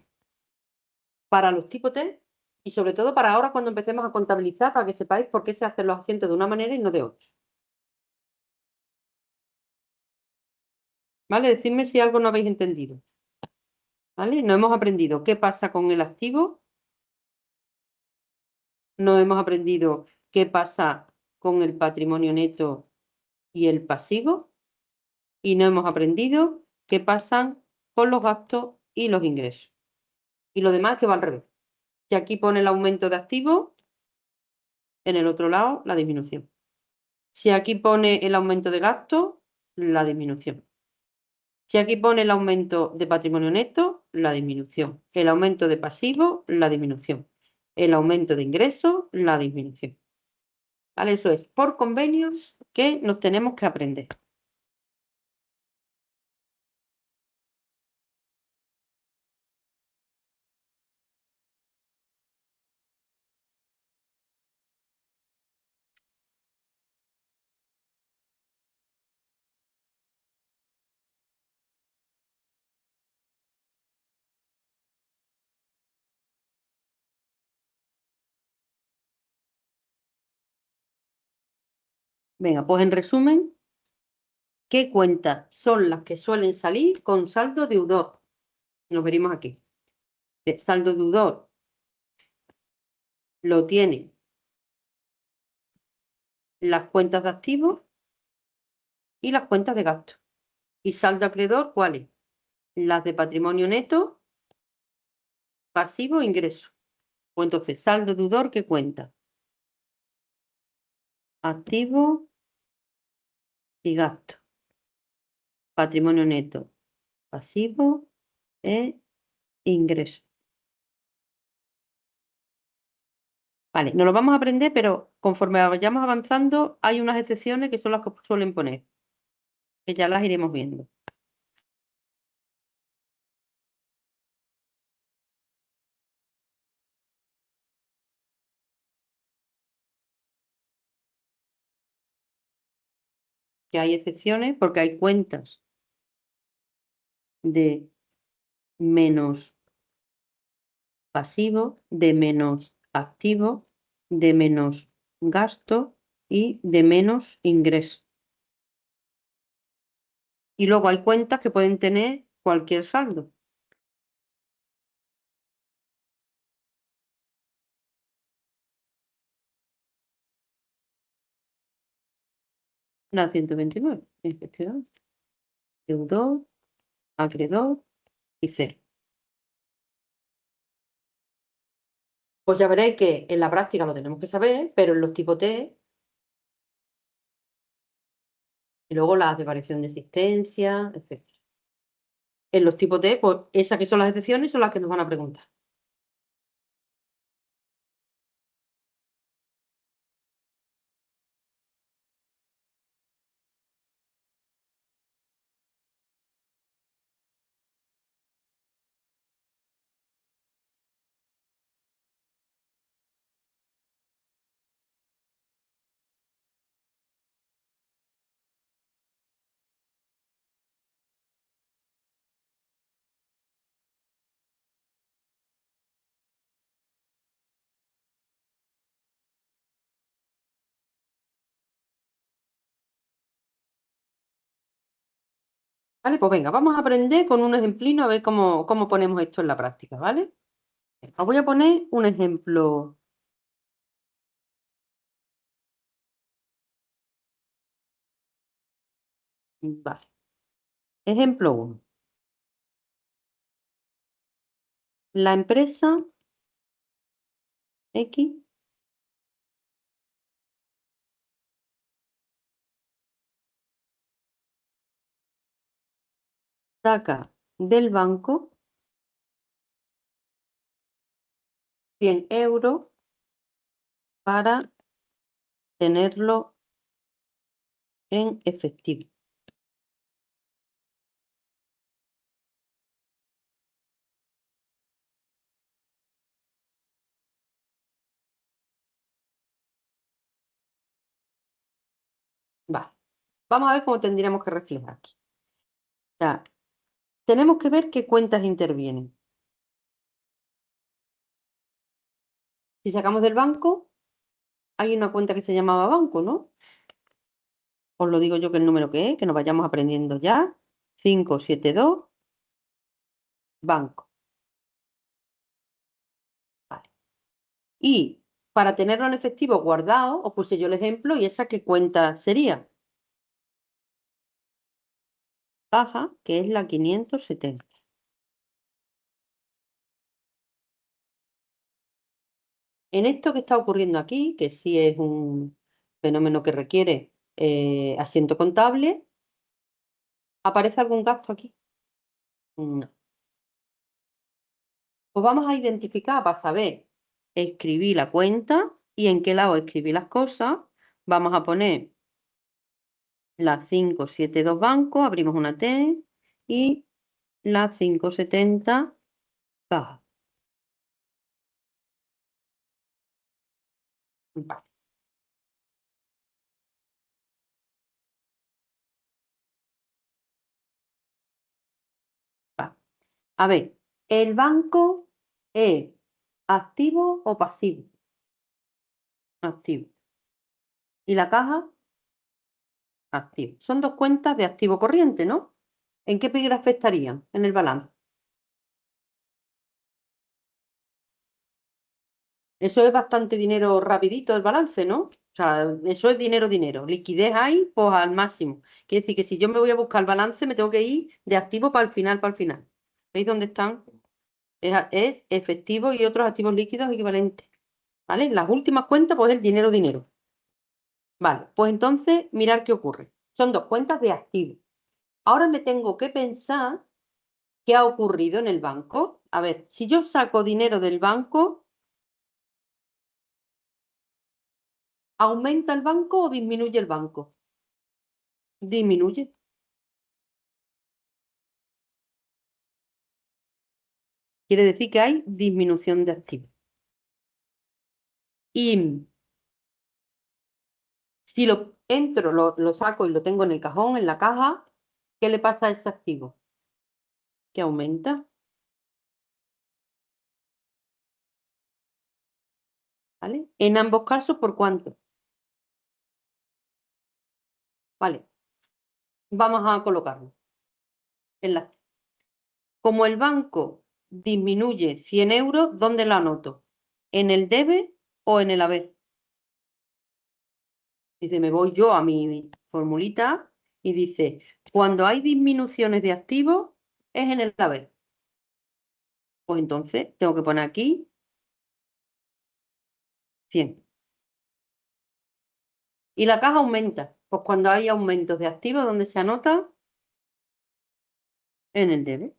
para los tipos T y sobre todo para ahora cuando empecemos a contabilizar, para que sepáis por qué se hacen los accidentes de una manera y no de otra. ¿Vale? Decidme si algo no habéis entendido. ¿Vale? No hemos aprendido qué pasa con el activo. No hemos aprendido qué pasa con el patrimonio neto y el pasivo. Y no hemos aprendido qué pasan con los gastos y los ingresos. Y lo demás que va al revés. Si aquí pone el aumento de activos, en el otro lado la disminución. Si aquí pone el aumento de gastos, la disminución. Si aquí pone el aumento de patrimonio neto, la disminución. El aumento de pasivo, la disminución. El aumento de ingresos, la disminución. ¿Vale? Eso es por convenios que nos tenemos que aprender. Venga, pues en resumen, ¿qué cuentas son las que suelen salir con saldo deudor? Nos veremos aquí. El saldo deudor lo tiene las cuentas de activos y las cuentas de gasto. ¿Y saldo acreedor cuáles? Las de patrimonio neto, pasivo e ingreso. Pues entonces, saldo deudor, ¿qué cuenta? Activo y gasto. Patrimonio neto, pasivo e ingreso. Vale, no lo vamos a aprender, pero conforme vayamos avanzando, hay unas excepciones que son las que suelen poner, que ya las iremos viendo. Que hay excepciones porque hay cuentas de menos pasivo, de menos activo, de menos gasto y de menos ingreso. Y luego hay cuentas que pueden tener cualquier saldo. La 129, efectivamente. Deudor, acreedor y cero. Pues ya veréis que en la práctica lo tenemos que saber, pero en los tipos T, y luego las de variación de existencia, etc. En los tipos T, pues esas que son las excepciones son las que nos van a preguntar. ¿Vale? Pues venga, vamos a aprender con un ejemplino a ver cómo ponemos esto en la práctica, ¿vale? Os voy a poner un ejemplo. Vale. Ejemplo 1. La empresa X saca del banco 100 euros para tenerlo en efectivo. Vale. Vamos a ver cómo tendríamos que reflejar aquí. O sea, tenemos que ver qué cuentas intervienen. Si sacamos del banco, hay una cuenta que se llamaba banco, ¿no? Os lo digo yo que el número que es, que nos vayamos aprendiendo ya. 572, banco. Vale. Y para tenerlo en efectivo guardado, os puse yo el ejemplo y esa qué cuenta sería. Caja, que es la 570. En esto que está ocurriendo aquí, que sí es un fenómeno que requiere asiento contable, ¿aparece algún gasto aquí? No. Pues vamos a identificar para saber escribir la cuenta y en qué lado escribir las cosas. Vamos a poner la 572 banco, abrimos una T y la 570 caja. Vale. Vale. A ver, ¿el banco es activo o pasivo? Activo. ¿Y la caja? Activo. Son dos cuentas de activo corriente, ¿no? ¿En qué epígrafe estarían en el balance? Eso es bastante dinero rapidito el balance, ¿no? O sea, eso es dinero, dinero. Liquidez hay, pues al máximo. Quiere decir que si yo me voy a buscar el balance, me tengo que ir de activo para el final, para el final. ¿Veis dónde están? Es efectivo y otros activos líquidos equivalentes. ¿Vale? Las últimas cuentas, pues el dinero, dinero. Vale, pues entonces, mirar qué ocurre. Son dos cuentas de activo. Ahora me tengo que pensar qué ha ocurrido en el banco. A ver, si yo saco dinero del banco, ¿aumenta el banco o disminuye el banco? Disminuye. Quiere decir que hay disminución de activos. Y si lo entro, lo saco y lo tengo en el cajón, en la caja, ¿qué le pasa a ese activo? Que aumenta. ¿Vale? En ambos casos, ¿por cuánto? Vale, vamos a colocarlo. Como el banco disminuye 100 euros, ¿dónde lo anoto? ¿En el debe o en el haber? Dice, me voy yo a mi formulita y dice, cuando hay disminuciones de activos, es en el haber. Pues entonces tengo que poner aquí 100. Y la caja aumenta. Pues cuando hay aumentos de activos, ¿dónde se anota? En el debe.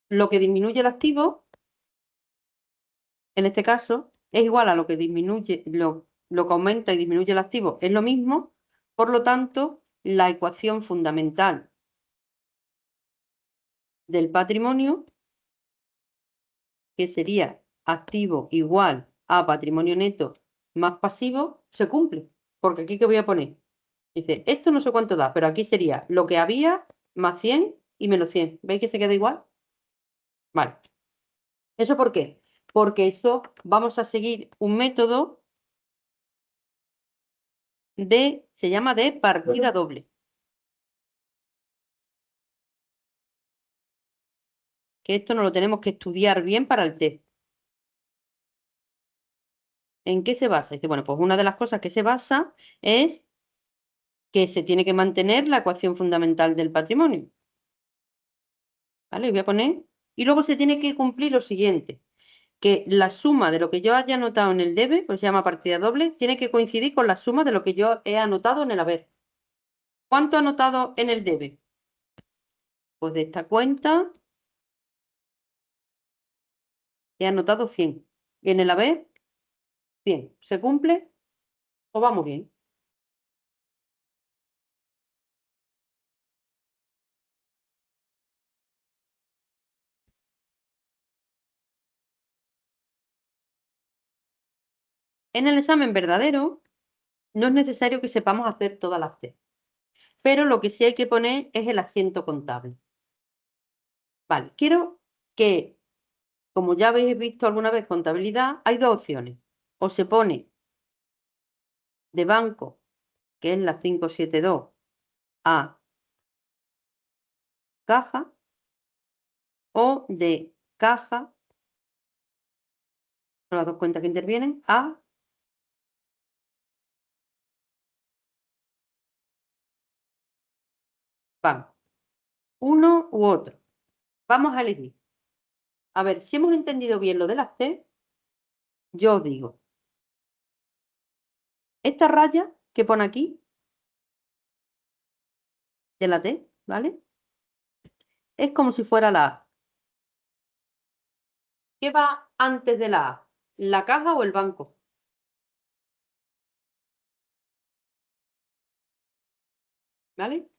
Lo que disminuye el activo, en este caso, es igual a lo que disminuye, lo que aumenta y disminuye el activo, es lo mismo. Por lo tanto, la ecuación fundamental del patrimonio, que sería activo igual a patrimonio neto más pasivo, se cumple. Porque aquí, ¿qué voy a poner? Dice, esto no sé cuánto da, pero aquí sería lo que había más 100 y menos 100. ¿Veis que se queda igual? Vale. ¿Eso por qué? Porque eso vamos a seguir un método se llama de partida doble. Que esto no lo tenemos que estudiar bien para el test. ¿En qué se basa? Dice, bueno, pues una de las cosas que se basa es que se tiene que mantener la ecuación fundamental del patrimonio. ¿Vale? Voy a poner. Y luego se tiene que cumplir lo siguiente, que la suma de lo que yo haya anotado en el debe, pues se llama partida doble, tiene que coincidir con la suma de lo que yo he anotado en el haber. ¿Cuánto he anotado en el debe? Pues de esta cuenta he anotado 100. Y en el haber, 100. ¿Se cumple o vamos bien? En el examen verdadero no es necesario que sepamos hacer todas las T, pero lo que sí hay que poner es el asiento contable. Vale, quiero que, como ya habéis visto alguna vez contabilidad, hay dos opciones. O se pone de banco, que es la 572, a caja, o de caja, son las dos cuentas que intervienen, a banco. Uno u otro. Vamos a elegir. A ver, si hemos entendido bien lo de las T, yo os digo, esta raya que pone aquí, de la T, ¿vale? Es como si fuera la A. ¿Qué va antes de la A? ¿La caja o el banco? ¿Vale?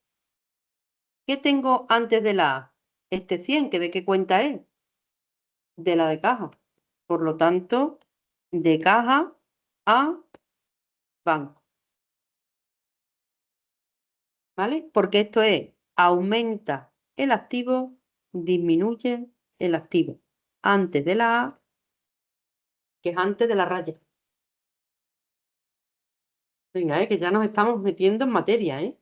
¿Qué tengo antes de la A? Este 100, ¿que de qué cuenta es? De la de caja. Por lo tanto, de caja a banco. ¿Vale? Porque esto es, aumenta el activo, disminuye el activo. Antes de la A, que es antes de la raya. Venga, que ya nos estamos metiendo en materia, ¿eh?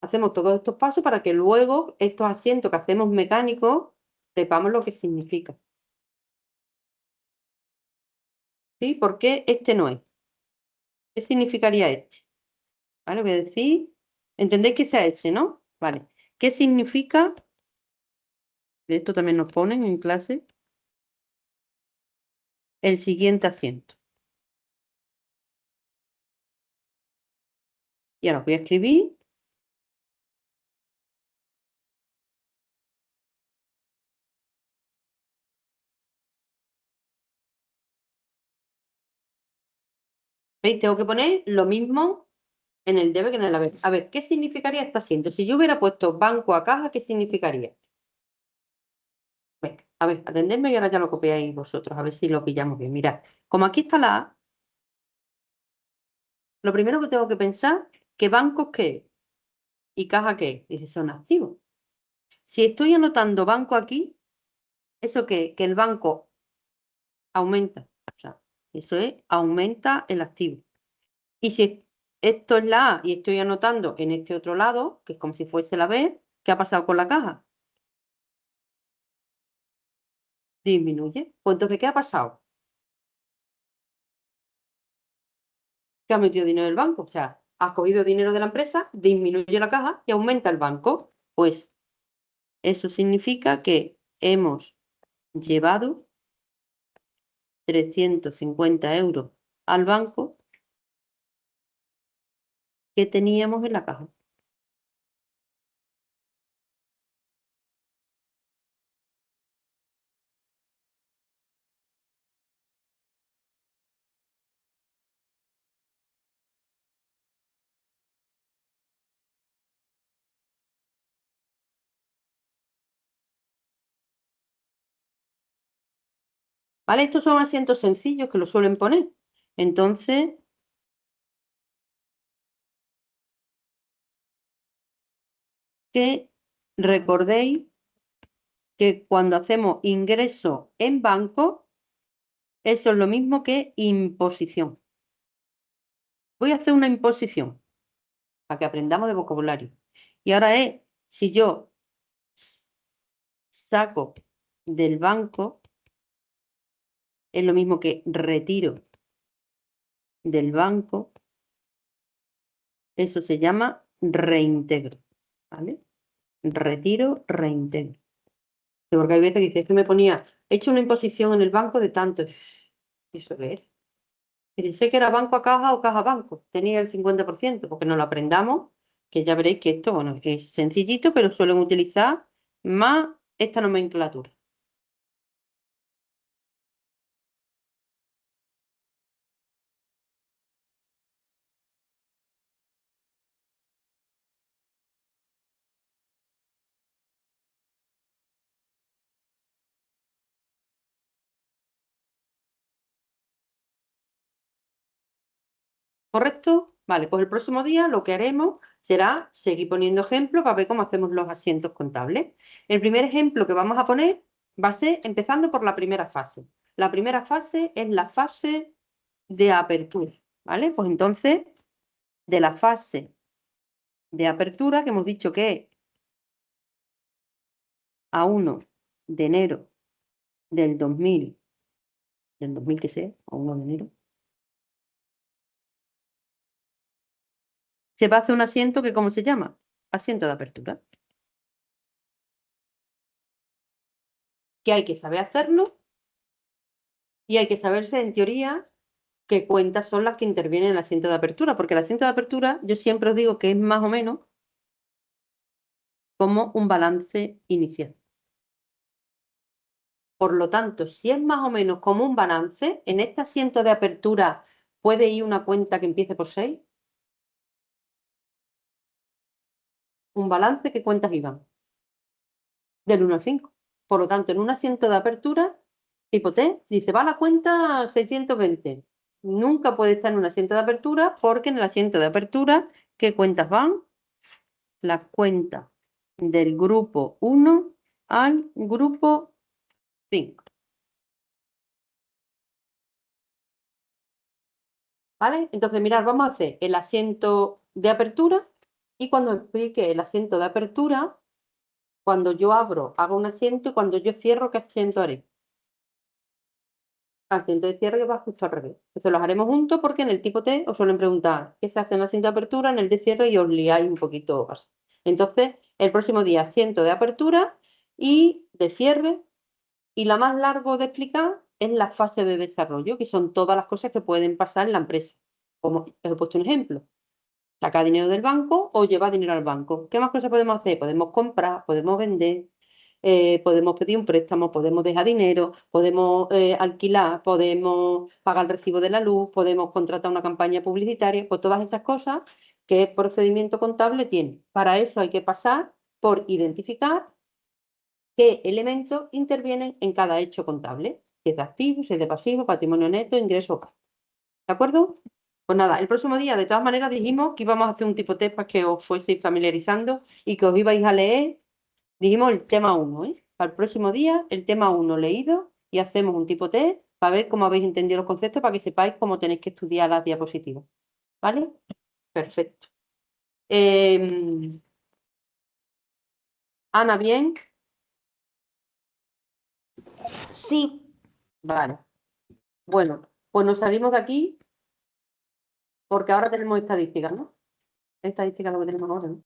Hacemos todos estos pasos para que luego estos asientos que hacemos mecánicos sepamos lo que significa. ¿Sí? ¿Por qué este no es? ¿Qué significaría este? ¿Vale? Voy a decir, ¿entendéis que sea este, no? Vale. ¿Qué significa? De esto también nos ponen en clase. El siguiente asiento. Y ahora os voy a escribir. ¿Veis? Tengo que poner lo mismo en el debe que en el haber. A ver, ¿qué significaría este asiento? Si yo hubiera puesto banco a caja, ¿qué significaría? Venga, a ver, atendedme y ahora ya lo copiáis vosotros, a ver si lo pillamos bien. Mirad, como aquí está la A, lo primero que tengo que pensar, ¿qué bancos qué es? ¿Y caja qué es? Dice, son activos. Si estoy anotando banco aquí, ¿eso qué? Que el banco aumenta. O sea, eso es, aumenta el activo. Y si esto es la A y estoy anotando en este otro lado, que es como si fuese la B, ¿qué ha pasado con la caja? Disminuye. Pues entonces, ¿qué ha pasado? Que ha metido dinero en el banco. O sea, has cogido dinero de la empresa, disminuye la caja y aumenta el banco. Pues eso significa que hemos llevado 350 euros al banco que teníamos en la caja. ¿Vale? Estos son asientos sencillos que lo suelen poner. Entonces, que recordéis que cuando hacemos ingreso en banco, eso es lo mismo que imposición. Voy a hacer una imposición para que aprendamos de vocabulario. Y ahora es, si yo saco del banco, es lo mismo que retiro del banco, eso se llama reintegro, ¿vale? Retiro, reintegro. Porque hay veces que dices que me ponía, he hecho una imposición en el banco de tanto. ¿Eso qué es? Pensé que era banco a caja o caja a banco. Tenía el 50%, porque no lo aprendamos, que ya veréis que esto, bueno, es sencillito, pero suelen utilizar más esta nomenclatura. ¿Correcto? Vale, pues el próximo día lo que haremos será seguir poniendo ejemplos para ver cómo hacemos los asientos contables. El primer ejemplo que vamos a poner va a ser empezando por la primera fase. La primera fase es la fase de apertura, ¿vale? Pues entonces, de la fase de apertura, que hemos dicho que es a 1 de enero del 2000 que sea, a 1 de enero, se va a hacer un asiento que, ¿cómo se llama? Asiento de apertura. Que hay que saber hacerlo y hay que saberse, en teoría, qué cuentas son las que intervienen en el asiento de apertura, porque el asiento de apertura, yo siempre os digo que es más o menos como un balance inicial. Por lo tanto, si es más o menos como un balance, en este asiento de apertura puede ir una cuenta que empiece por 6. Un balance, ¿qué cuentas iban? Del 1 al 5. Por lo tanto, en un asiento de apertura, tipo T, dice, va la cuenta 620. Nunca puede estar en un asiento de apertura porque en el asiento de apertura, ¿qué cuentas van? Las cuentas del grupo 1 al grupo 5. ¿Vale? Entonces, mirad, vamos a hacer el asiento de apertura y cuando explique el asiento de apertura, cuando yo abro, hago un asiento y cuando yo cierro, ¿qué asiento haré? Asiento de cierre va justo al revés. Entonces los haremos juntos porque en el tipo T os suelen preguntar qué se hace en el asiento de apertura, en el de cierre y os liáis un poquito así. Entonces, el próximo día, asiento de apertura y de cierre. Y la más largo de explicar es la fase de desarrollo, que son todas las cosas que pueden pasar en la empresa. Como os he puesto un ejemplo. Sacar dinero del banco o llevar dinero al banco. ¿Qué más cosas podemos hacer? Podemos comprar, podemos vender, podemos pedir un préstamo, podemos dejar dinero, podemos alquilar, podemos pagar el recibo de la luz, podemos contratar una campaña publicitaria, pues todas esas cosas que el procedimiento contable tiene. Para eso hay que pasar por identificar qué elementos intervienen en cada hecho contable, si es de activo, si es de pasivo, patrimonio neto, ingreso. ¿De acuerdo? Pues nada, el próximo día, de todas maneras, dijimos que íbamos a hacer un tipo test para que os fueseis familiarizando y que os ibais a leer, dijimos el tema 1, ¿eh? Para el próximo día, el tema 1 leído y hacemos un tipo test para ver cómo habéis entendido los conceptos, para que sepáis cómo tenéis que estudiar las diapositivas. ¿Vale? Perfecto. Ana, ¿bien? Sí. Vale. Bueno, pues nos salimos de aquí porque ahora tenemos estadísticas, ¿no? Estadísticas lo que tenemos ahora, ¿no?